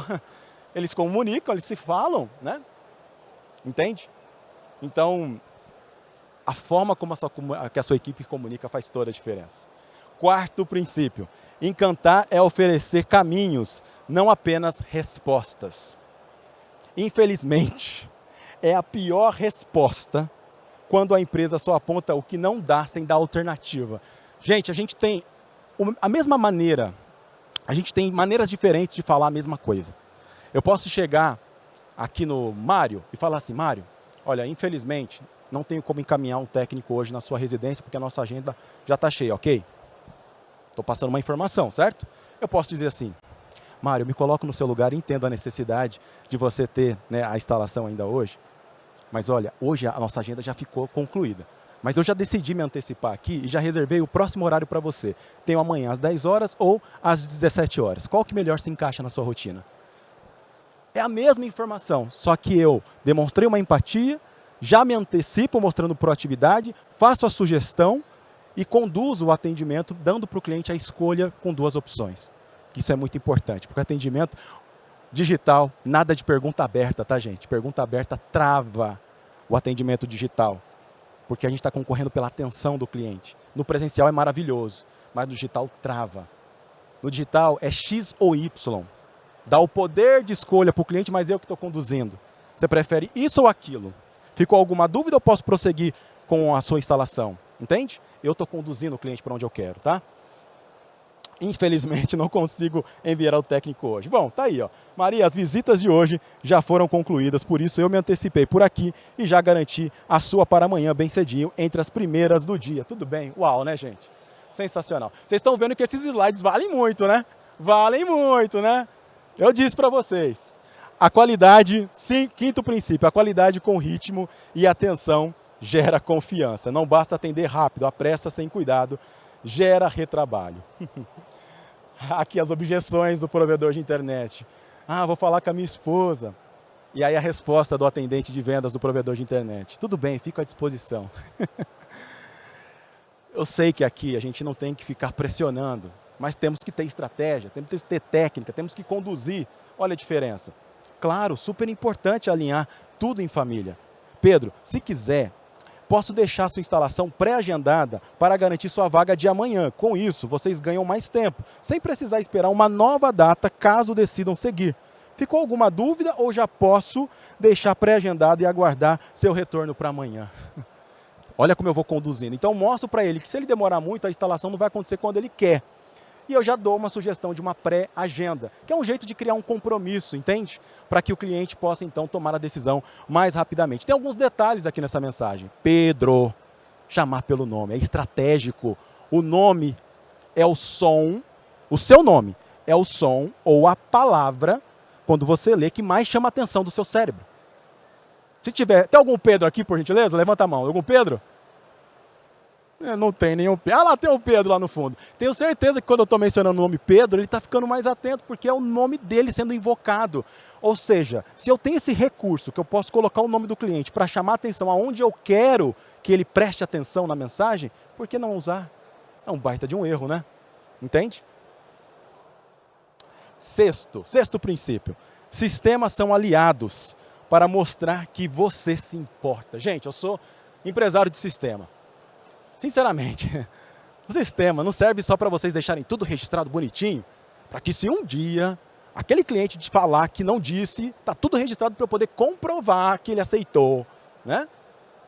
Speaker 3: eles comunicam, eles se falam, né? Entende? Então, a forma como que a sua equipe comunica faz toda a diferença. Quarto princípio, encantar é oferecer caminhos, não apenas respostas. Infelizmente, é a pior resposta quando a empresa só aponta o que não dá sem dar alternativa. Gente, a gente tem a mesma maneira, a gente tem maneiras diferentes de falar a mesma coisa. Eu posso chegar aqui no Mário e falar assim, Mário, olha, infelizmente, não tenho como encaminhar um técnico hoje na sua residência, porque a nossa agenda já está cheia, ok? Estou passando uma informação, certo? Eu posso dizer assim, Mário, me coloco no seu lugar e entendo a necessidade de você ter, né, a instalação ainda hoje. Mas olha, hoje a nossa agenda já ficou concluída. Mas eu já decidi me antecipar aqui e já reservei o próximo horário para você. Tenho amanhã às 10 horas ou às 17 horas. Qual que melhor se encaixa na sua rotina? É a mesma informação, só que eu demonstrei uma empatia, já me antecipo mostrando proatividade, faço a sugestão e conduzo o atendimento, dando para o cliente a escolha com duas opções. Isso é muito importante, porque atendimento digital, nada de pergunta aberta, tá, gente? Pergunta aberta trava o atendimento digital, porque a gente está concorrendo pela atenção do cliente. No presencial é maravilhoso, mas no digital trava. No digital é X ou Y. Dá o poder de escolha para o cliente, mas eu que estou conduzindo. Você prefere isso ou aquilo? Ficou alguma dúvida ou posso prosseguir com a sua instalação? Entende? Eu estou conduzindo o cliente para onde eu quero, tá? Infelizmente não consigo enviar o técnico hoje. Bom, tá aí, ó. Maria, as visitas de hoje já foram concluídas, por isso eu me antecipei por aqui e já garanti a sua para amanhã bem cedinho, entre as primeiras do dia. Tudo bem? Uau, né, gente? Sensacional. Vocês estão vendo que esses slides valem muito, né? Valem muito, né? Eu disse para vocês. A qualidade, sim, quinto princípio, a qualidade com ritmo e atenção gera confiança. Não basta atender rápido, a pressa sem cuidado gera retrabalho. Aqui as objeções do provedor de internet. Ah, vou falar com a minha esposa. E aí a resposta do atendente de vendas do provedor de internet. Tudo bem, fico à disposição. Eu sei que aqui a gente não tem que ficar pressionando, mas temos que ter estratégia, temos que ter técnica, temos que conduzir. Olha a diferença. Claro, super importante alinhar tudo em família. Pedro, se quiser, posso deixar sua instalação pré-agendada para garantir sua vaga de amanhã. Com isso, vocês ganham mais tempo, sem precisar esperar uma nova data caso decidam seguir. Ficou alguma dúvida ou já posso deixar pré-agendado e aguardar seu retorno para amanhã? Olha como eu vou conduzindo. Então, mostro para ele que se ele demorar muito, a instalação não vai acontecer quando ele quer. E eu já dou uma sugestão de uma pré-agenda, que é um jeito de criar um compromisso, entende? Para que o cliente possa, então, tomar a decisão mais rapidamente. Tem alguns detalhes aqui nessa mensagem. Pedro, chamar pelo nome, é estratégico. O nome é o som, o seu nome é o som ou a palavra, quando você lê, que mais chama a atenção do seu cérebro. Se tiver, tem algum Pedro aqui, por gentileza? Levanta a mão. Algum Pedro? Não tem nenhum Pedro. Ah, lá tem um Pedro lá no fundo. Tenho certeza que quando eu estou mencionando o nome Pedro, ele está ficando mais atento, porque é o nome dele sendo invocado. Ou seja, se eu tenho esse recurso, que eu posso colocar o nome do cliente para chamar a atenção aonde eu quero que ele preste atenção na mensagem, por que não usar? É um baita de um erro, né? Entende? Sexto princípio. Sistemas são aliados para mostrar que você se importa. Gente, eu sou empresário de sistema. Sinceramente, o sistema não serve só para vocês deixarem tudo registrado bonitinho, para que se um dia aquele cliente te falar que não disse, está tudo registrado para eu poder comprovar que ele aceitou, né?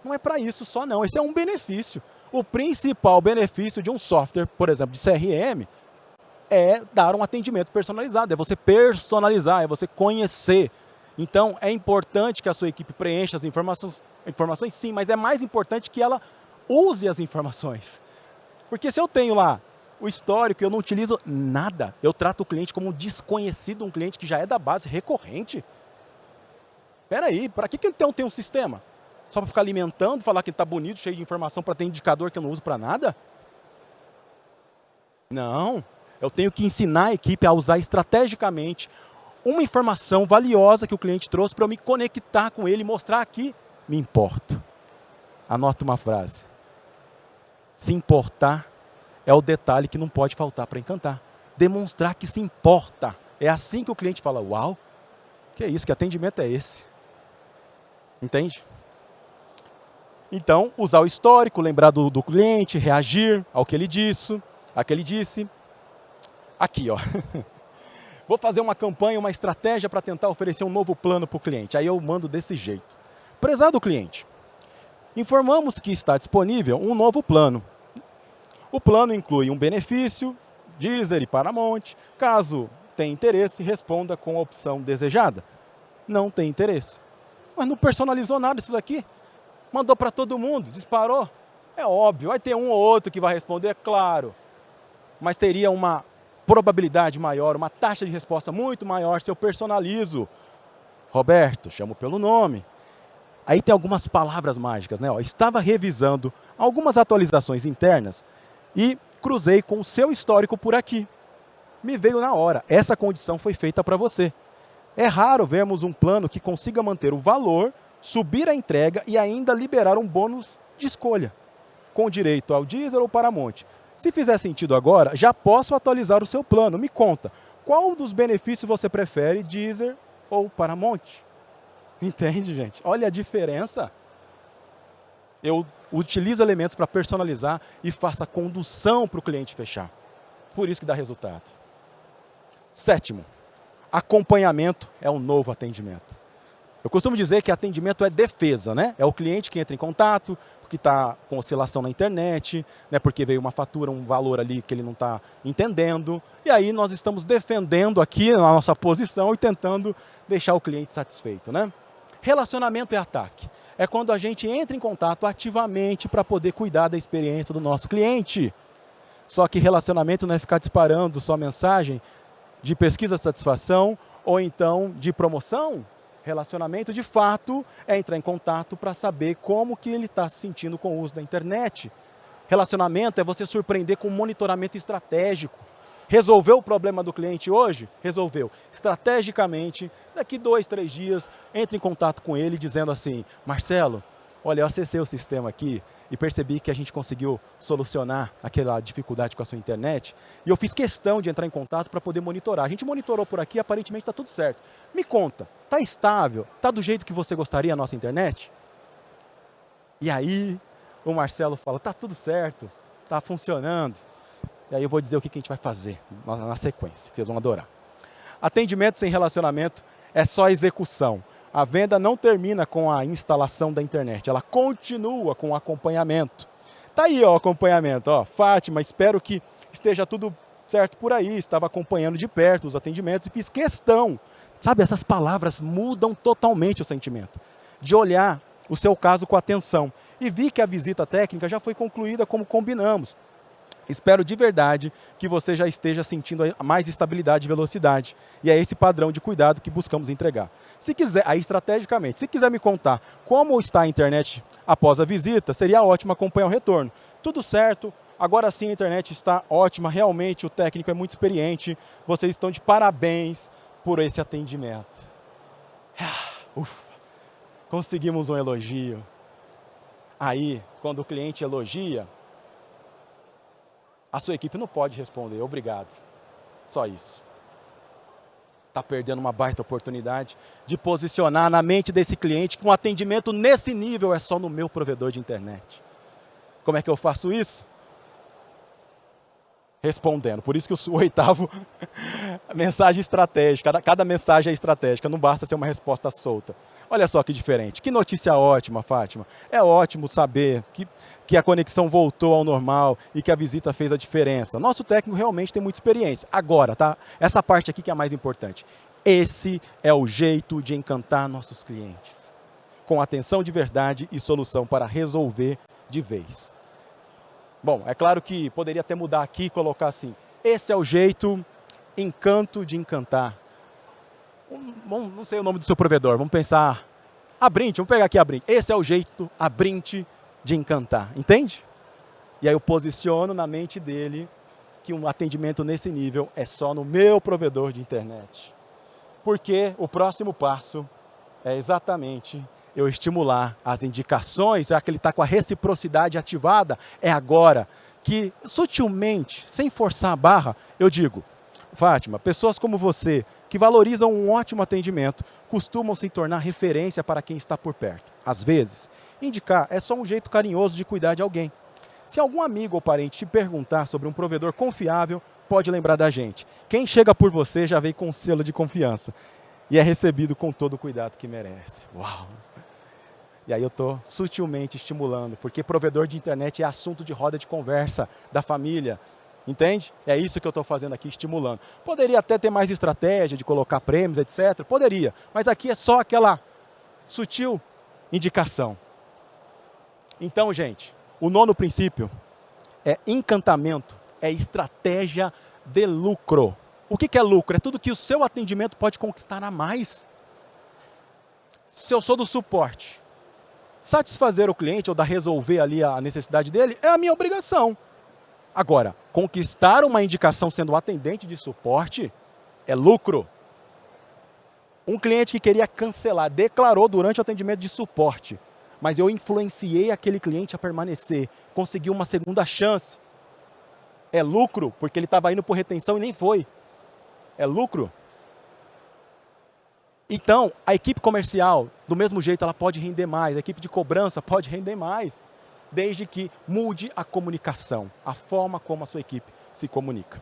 Speaker 3: Não é para isso só não, esse é um benefício. O principal benefício de um software, por exemplo, de CRM, é dar um atendimento personalizado, é você personalizar, é você conhecer. Então, é importante que a sua equipe preencha as informações sim, mas é mais importante que ela use as informações. Porque se eu tenho lá o histórico e eu não utilizo nada, eu trato o cliente como um desconhecido, um cliente que já é da base recorrente. Espera aí, para que então tem um sistema? Só para ficar alimentando, falar que ele está bonito, cheio de informação, para ter indicador que eu não uso para nada? Não, eu tenho que ensinar a equipe a usar estrategicamente uma informação valiosa que o cliente trouxe para eu me conectar com ele e mostrar que me importo. Anota uma frase. Se importar é o detalhe que não pode faltar para encantar. Demonstrar que se importa. É assim que o cliente fala, uau, que é isso, que atendimento é esse? Entende? Então, usar o histórico, lembrar do cliente, reagir ao que ele disse. Aqui, ó. Vou fazer uma campanha, uma estratégia para tentar oferecer um novo plano para o cliente. Aí eu mando desse jeito. Prezado cliente, informamos que está disponível um novo plano. O plano inclui um benefício, Deezer e Paramount. Caso tenha interesse, responda com a opção desejada. Não tem interesse. Mas não personalizou nada isso daqui. Mandou para todo mundo, disparou. É óbvio, vai ter um ou outro que vai responder, é claro. Mas teria uma probabilidade maior, uma taxa de resposta muito maior se eu personalizo. Roberto, chamo pelo nome. Aí tem algumas palavras mágicas, né? Ó, estava revisando algumas atualizações internas e cruzei com o seu histórico por aqui. Me veio na hora. Essa condição foi feita para você. É raro vermos um plano que consiga manter o valor, subir a entrega e ainda liberar um bônus de escolha, com direito ao Deezer ou Paramount. Se fizer sentido agora, já posso atualizar o seu plano. Me conta, qual dos benefícios você prefere, Deezer ou Paramount? Entende, gente? Olha a diferença. Eu utilizo elementos para personalizar e faço a condução para o cliente fechar. Por isso que dá resultado. Sétimo, acompanhamento é um novo atendimento. Eu costumo dizer que atendimento é defesa, né? É o cliente que entra em contato, que está com oscilação na internet, né? Porque veio uma fatura, um valor ali que ele não está entendendo. E aí nós estamos defendendo aqui a nossa posição e tentando deixar o cliente satisfeito, né? Relacionamento é ataque. É quando a gente entra em contato ativamente para poder cuidar da experiência do nosso cliente. Só que relacionamento não é ficar disparando só mensagem de pesquisa de satisfação ou então de promoção. Relacionamento, de fato, é entrar em contato para saber como que ele está se sentindo com o uso da internet. Relacionamento é você surpreender com um monitoramento estratégico. Resolveu o problema do cliente hoje? Resolveu. Estrategicamente, daqui 2, 3 dias, entre em contato com ele dizendo assim, Marcelo, olha, eu acessei o sistema aqui e percebi que a gente conseguiu solucionar aquela dificuldade com a sua internet e eu fiz questão de entrar em contato para poder monitorar. A gente monitorou por aqui e aparentemente está tudo certo. Me conta, está estável? Está do jeito que você gostaria a nossa internet? E aí o Marcelo fala, está tudo certo, está funcionando. E aí eu vou dizer o que a gente vai fazer na sequência, que vocês vão adorar. Atendimento sem relacionamento é só execução. A venda não termina com a instalação da internet, ela continua com o acompanhamento. Tá aí ó, o acompanhamento, ó, Fátima, espero que esteja tudo certo por aí, estava acompanhando de perto os atendimentos e fiz questão. Sabe, essas palavras mudam totalmente o sentimento. De olhar o seu caso com atenção. E vi que a visita técnica já foi concluída como combinamos. Espero de verdade que você já esteja sentindo mais estabilidade e velocidade. E é esse padrão de cuidado que buscamos entregar. Se quiser, aí estrategicamente, se quiser me contar como está a internet após a visita, seria ótimo acompanhar o retorno. Tudo certo, agora sim a internet está ótima, realmente o técnico é muito experiente, vocês estão de parabéns por esse atendimento. Ufa, conseguimos um elogio. Aí, quando o cliente elogia, a sua equipe não pode responder, obrigado. Só isso. Está perdendo uma baita oportunidade de posicionar na mente desse cliente que um atendimento nesse nível é só no meu provedor de internet. Como é que eu faço isso? Respondendo. Por isso que o oitavo, mensagem estratégica. Cada mensagem é estratégica, não basta ser uma resposta solta. Olha só que diferente. Que notícia ótima, Fátima. É ótimo saber que a conexão voltou ao normal e que a visita fez a diferença. Nosso técnico realmente tem muita experiência. Agora, tá? Essa parte aqui que é a mais importante. Esse é o jeito de encantar nossos clientes, com atenção de verdade e solução para resolver de vez. Bom, é claro que poderia até mudar aqui e colocar assim, esse é o jeito encanto de encantar. Não sei o nome do seu provedor, vamos pensar, Abrinte, vamos pegar aqui Abrinte. Esse é o jeito Abrinte de encantar, entende? E aí eu posiciono na mente dele que um atendimento nesse nível é só no meu provedor de internet. Porque o próximo passo é exatamente eu estimular as indicações, já que ele está com a reciprocidade ativada, é agora que, sutilmente, sem forçar a barra, eu digo, Fátima, pessoas como você, que valorizam um ótimo atendimento, costumam se tornar referência para quem está por perto. Às vezes, indicar é só um jeito carinhoso de cuidar de alguém. Se algum amigo ou parente te perguntar sobre um provedor confiável, pode lembrar da gente. Quem chega por você já vem com um selo de confiança e é recebido com todo o cuidado que merece. Uau! E aí eu estou sutilmente estimulando, porque provedor de internet é assunto de roda de conversa da família, entende? É isso que eu estou fazendo aqui, estimulando. Poderia até ter mais estratégia de colocar prêmios, etc. Poderia, mas aqui é só aquela sutil indicação. Então, gente, o nono princípio é encantamento, é estratégia de lucro. O que é lucro? É tudo que o seu atendimento pode conquistar a mais. Se eu sou do suporte, satisfazer o cliente ou resolver ali a necessidade dele é a minha obrigação. Agora, conquistar uma indicação sendo atendente de suporte é lucro. Um cliente que queria cancelar, declarou durante o atendimento de suporte, mas eu influenciei aquele cliente a permanecer, consegui uma segunda chance. É lucro, porque ele estava indo por retenção e nem foi. É lucro. Então, a equipe comercial, do mesmo jeito, ela pode render mais, a equipe de cobrança pode render mais, desde que mude a comunicação, a forma como a sua equipe se comunica.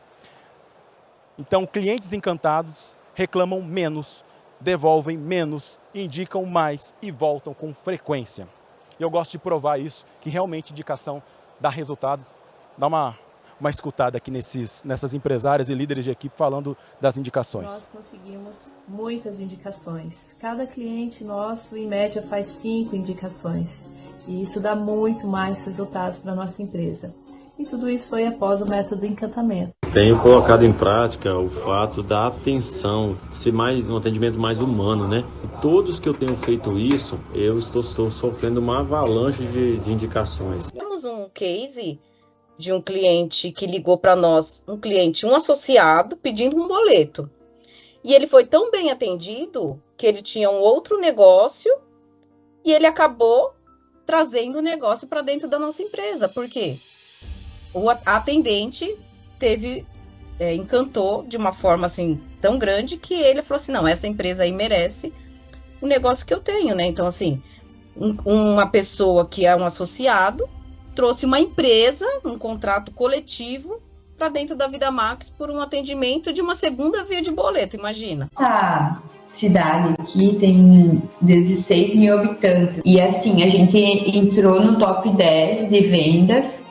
Speaker 3: Então, clientes encantados reclamam menos, devolvem menos, indicam mais e voltam com frequência. Eu gosto de provar isso, que realmente indicação dá resultado. Dá uma escutada aqui nessas empresárias e líderes de equipe falando das indicações.
Speaker 5: Nós conseguimos muitas indicações. Cada cliente nosso, em média, faz 5 indicações. E isso dá muito mais resultados para a nossa empresa. E tudo isso foi após o método encantamento.
Speaker 6: Tenho colocado em prática o fato da atenção, ser um atendimento mais humano, né? E todos que eu tenho feito isso, eu estou sofrendo uma avalanche de indicações.
Speaker 7: Temos um case de um cliente que ligou para nós, um associado, pedindo um boleto. E ele foi tão bem atendido que ele tinha um outro negócio e ele acabou trazendo o negócio para dentro da nossa empresa. Por quê? O atendente encantou de uma forma assim tão grande que ele falou assim, não, essa empresa aí merece o negócio que eu tenho, né? Então, assim, uma pessoa que é um associado trouxe uma empresa, um contrato coletivo para dentro da Vida Max por um atendimento de uma segunda via de boleto, imagina.
Speaker 8: Essa cidade aqui tem 16 mil habitantes e assim, a gente entrou no top 10 de vendas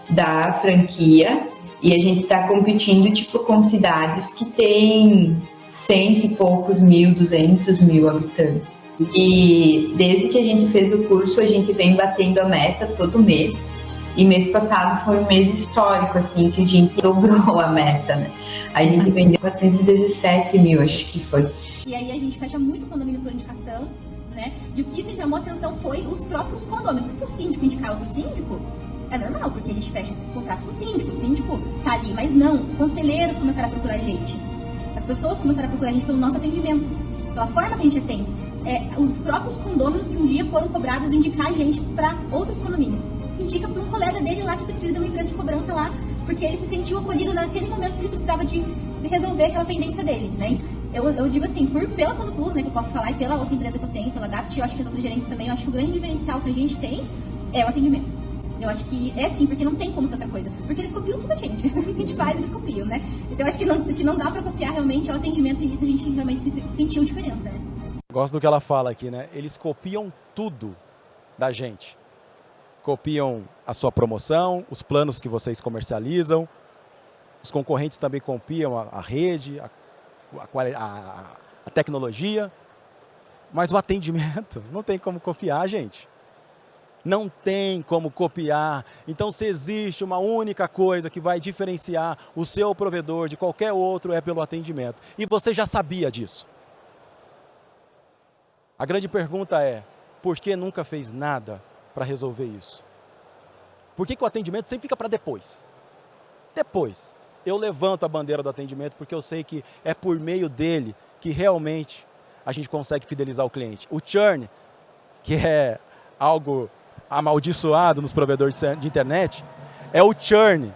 Speaker 8: da franquia e a gente está competindo tipo com cidades que tem 100 e poucos mil, 200 mil habitantes. E desde que a gente fez o curso, a gente vem batendo a meta todo mês. E mês passado foi um mês histórico, assim, que a gente dobrou a meta, né? A gente vendeu 417 mil, acho que foi.
Speaker 9: E aí a gente fecha muito condomínio por indicação, né? E o que me chamou a atenção foi os próprios condomínios. Se o síndico indicar outro síndico, é normal, porque a gente fecha contrato com o síndico tá ali. Mas não, conselheiros começaram a procurar a gente. As pessoas começaram a procurar a gente pelo nosso atendimento, pela forma que a gente atende. Os próprios condôminos que um dia foram cobrados indicar a gente para outros condomínios. Indica para um colega dele lá que precisa de uma empresa de cobrança lá, porque ele se sentiu acolhido naquele momento que ele precisava de resolver aquela pendência dele, né? Eu digo assim, pela Condo Plus, né, que eu posso falar, e pela outra empresa que eu tenho, pela Adapt, eu acho que as outras gerentes também, eu acho que o grande diferencial que a gente tem é o atendimento. Eu acho que é sim, porque não tem como ser outra coisa. Porque eles copiam tudo a gente. O que a gente faz, eles copiam, né? Então eu acho que não dá para copiar realmente é o atendimento, e isso a gente realmente sentiu diferença, né?
Speaker 3: Gosto do que ela fala aqui, né? Eles copiam tudo da gente. Copiam a sua promoção, os planos que vocês comercializam. Os concorrentes também copiam a rede, a tecnologia, mas o atendimento não tem como copiar, gente. Não tem como copiar. Então, se existe uma única coisa que vai diferenciar o seu provedor de qualquer outro, é pelo atendimento. E você já sabia disso. A grande pergunta é, por que nunca fez nada para resolver isso? Por que o atendimento sempre fica para depois? Depois, eu levanto a bandeira do atendimento porque eu sei que é por meio dele que realmente a gente consegue fidelizar o cliente. O churn, que é algo amaldiçoado nos provedores de internet, é o churn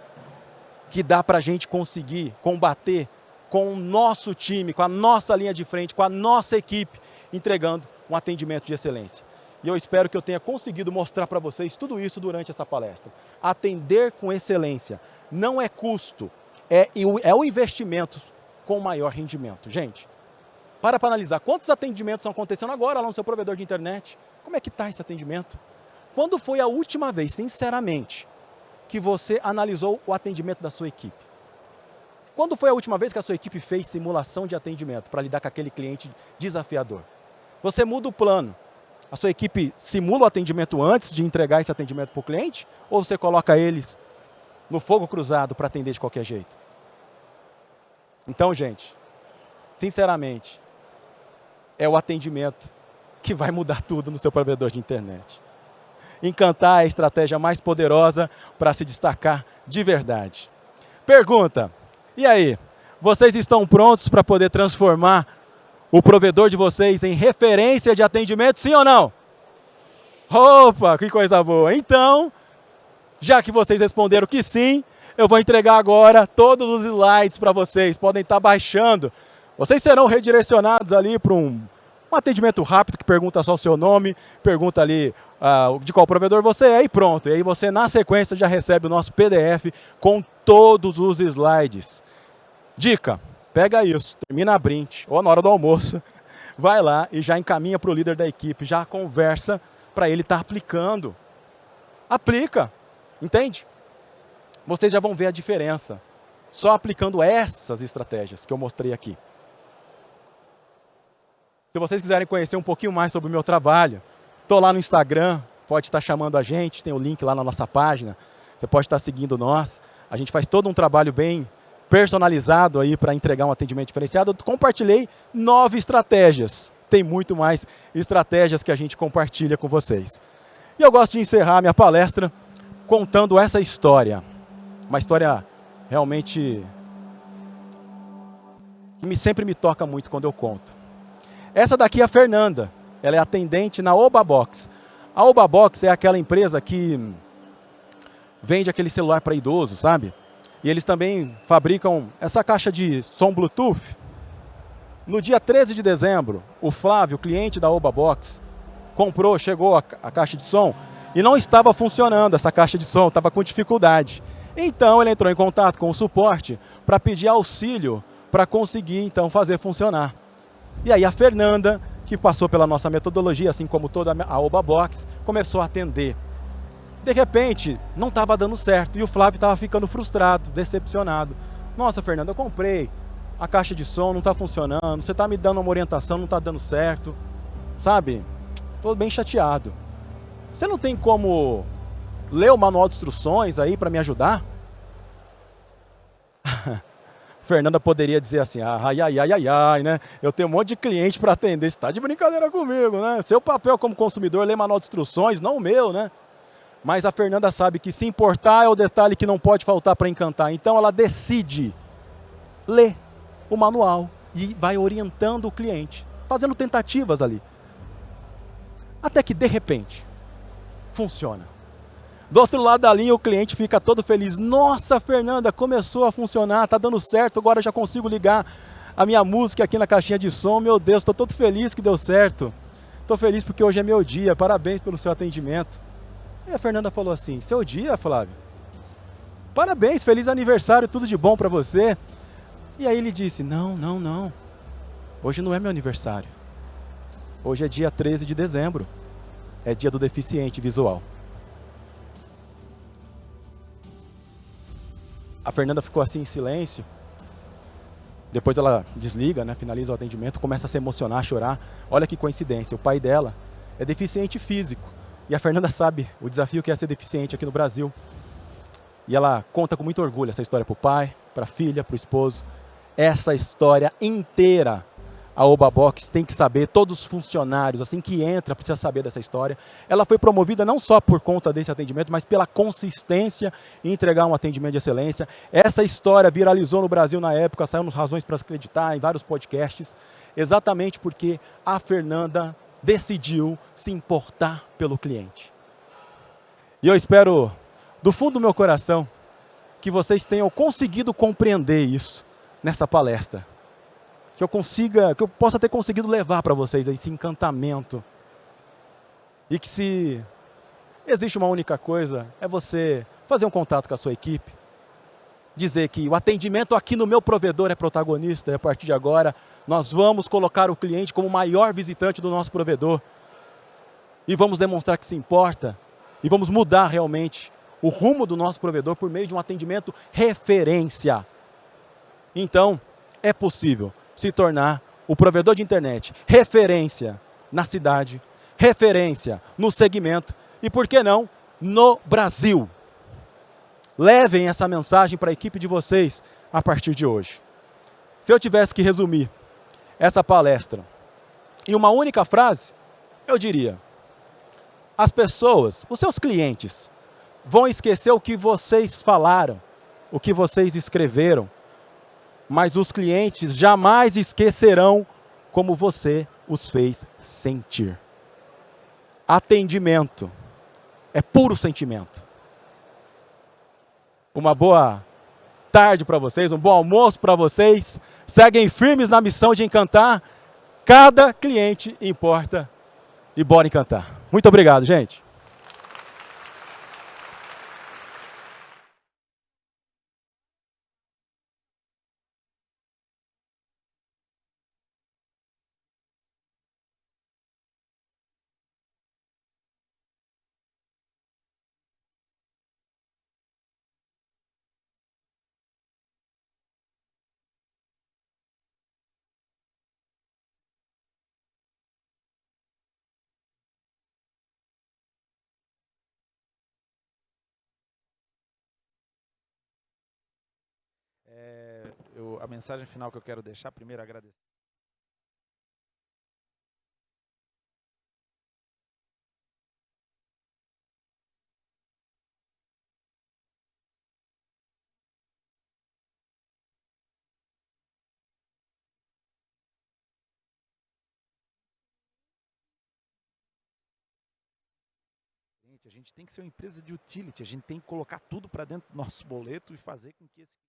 Speaker 3: que dá para a gente conseguir combater com o nosso time, com a nossa linha de frente, com a nossa equipe, entregando um atendimento de excelência. E eu espero que eu tenha conseguido mostrar para vocês tudo isso durante essa palestra. Atender com excelência não é custo, é o investimento com maior rendimento. Gente, para analisar quantos atendimentos estão acontecendo agora lá no seu provedor de internet. Como é que está esse atendimento? Quando foi a última vez, sinceramente, que você analisou o atendimento da sua equipe? Quando foi a última vez que a sua equipe fez simulação de atendimento para lidar com aquele cliente desafiador? Você muda o plano. A sua equipe simula o atendimento antes de entregar esse atendimento para o cliente? Ou você coloca eles no fogo cruzado para atender de qualquer jeito? Então, gente, sinceramente, é o atendimento que vai mudar tudo no seu provedor de internet. Encantar é a estratégia mais poderosa para se destacar de verdade. Pergunta, e aí, vocês estão prontos para poder transformar o provedor de vocês em referência de atendimento, sim ou não? Opa, que coisa boa! Então, já que vocês responderam que sim, eu vou entregar agora todos os slides para vocês. Podem estar baixando. Vocês serão redirecionados ali para um atendimento rápido que pergunta só o seu nome, pergunta ali de qual provedor você é e pronto. E aí você, na sequência, já recebe o nosso PDF com todos os slides. Dica, pega isso, termina a print, ou na hora do almoço, vai lá e já encaminha para o líder da equipe, já conversa para ele estar aplicando. Aplica, entende? Vocês já vão ver a diferença, só aplicando essas estratégias que eu mostrei aqui. Se vocês quiserem conhecer um pouquinho mais sobre o meu trabalho, estou lá no Instagram, pode estar chamando a gente, tem o link lá na nossa página, você pode estar seguindo nós. A gente faz todo um trabalho bem personalizado aí para entregar um atendimento diferenciado. Eu compartilhei 9 estratégias. Tem muito mais estratégias que a gente compartilha com vocês. E eu gosto de encerrar minha palestra contando essa história. Uma história realmente que sempre me toca muito quando eu conto. Essa daqui é a Fernanda. Ela é atendente na Obabox. A Obabox é aquela empresa que vende aquele celular para idoso, sabe? E eles também fabricam essa caixa de som Bluetooth. No dia 13 de dezembro, o Flávio, cliente da Obabox, chegou a caixa de som e não estava funcionando essa caixa de som, estava com dificuldade. Então ele entrou em contato com o suporte para pedir auxílio para conseguir então fazer funcionar. E aí a Fernanda, que passou pela nossa metodologia, assim como toda a Obabox, começou a atender. De repente, não estava dando certo e o Flávio estava ficando frustrado, decepcionado. Nossa, Fernanda, eu comprei a caixa de som, não está funcionando, você está me dando uma orientação, não está dando certo, sabe? Estou bem chateado. Você não tem como ler o manual de instruções aí para me ajudar? Fernanda poderia dizer assim, ai, né? Eu tenho um monte de cliente para atender, você está de brincadeira comigo, né? Seu papel como consumidor é ler manual de instruções, não o meu, né? Mas a Fernanda sabe que se importar é o detalhe que não pode faltar para encantar. Então ela decide ler o manual e vai orientando o cliente, fazendo tentativas ali. Até que, de repente, funciona. Do outro lado da linha, o cliente fica todo feliz. Nossa, Fernanda, começou a funcionar, está dando certo, agora eu já consigo ligar a minha música aqui na caixinha de som. Meu Deus, estou todo feliz que deu certo. Estou feliz porque hoje é meu dia, parabéns pelo seu atendimento. E a Fernanda falou assim, seu dia, Flávio? Parabéns, feliz aniversário, tudo de bom para você. E aí ele disse, não, hoje não é meu aniversário. Hoje é dia 13 de dezembro, é dia do deficiente visual. A Fernanda ficou assim em silêncio. Depois ela desliga, né, finaliza o atendimento, começa a se emocionar, a chorar. Olha que coincidência, o pai dela é deficiente físico. E a Fernanda sabe o desafio que é ser deficiente aqui no Brasil. E ela conta com muito orgulho essa história para o pai, para a filha, para o esposo. Essa história inteira a Oba Box tem que saber, todos os funcionários, assim que entra, precisa saber dessa história. Ela foi promovida não só por conta desse atendimento, mas pela consistência em entregar um atendimento de excelência. Essa história viralizou no Brasil na época, saiu nos Razões para Acreditar, em vários podcasts, exatamente porque a Fernanda decidiu se importar pelo cliente. E eu espero, do fundo do meu coração, que vocês tenham conseguido compreender isso nessa palestra. Que eu possa ter conseguido levar para vocês esse encantamento. E que se existe uma única coisa, é você fazer um contato com a sua equipe, dizer que o atendimento aqui no meu provedor é protagonista, e a partir de agora nós vamos colocar o cliente como o maior visitante do nosso provedor. E vamos demonstrar que se importa, e vamos mudar realmente o rumo do nosso provedor por meio de um atendimento referência. Então, é possível se tornar o provedor de internet referência na cidade, referência no segmento e, por que não, no Brasil. Levem essa mensagem para a equipe de vocês a partir de hoje. Se eu tivesse que resumir essa palestra em uma única frase, eu diria: as pessoas, os seus clientes, vão esquecer o que vocês falaram, o que vocês escreveram, mas os clientes jamais esquecerão como você os fez sentir. Atendimento é puro sentimento. Uma boa tarde para vocês, um bom almoço para vocês. Seguem firmes na missão de encantar. Cada cliente importa e bora encantar. Muito obrigado, gente.
Speaker 10: A mensagem final que eu quero deixar, primeiro agradecer. A gente tem que ser uma empresa de utility, a gente tem que colocar tudo para dentro do nosso boleto e fazer com que esse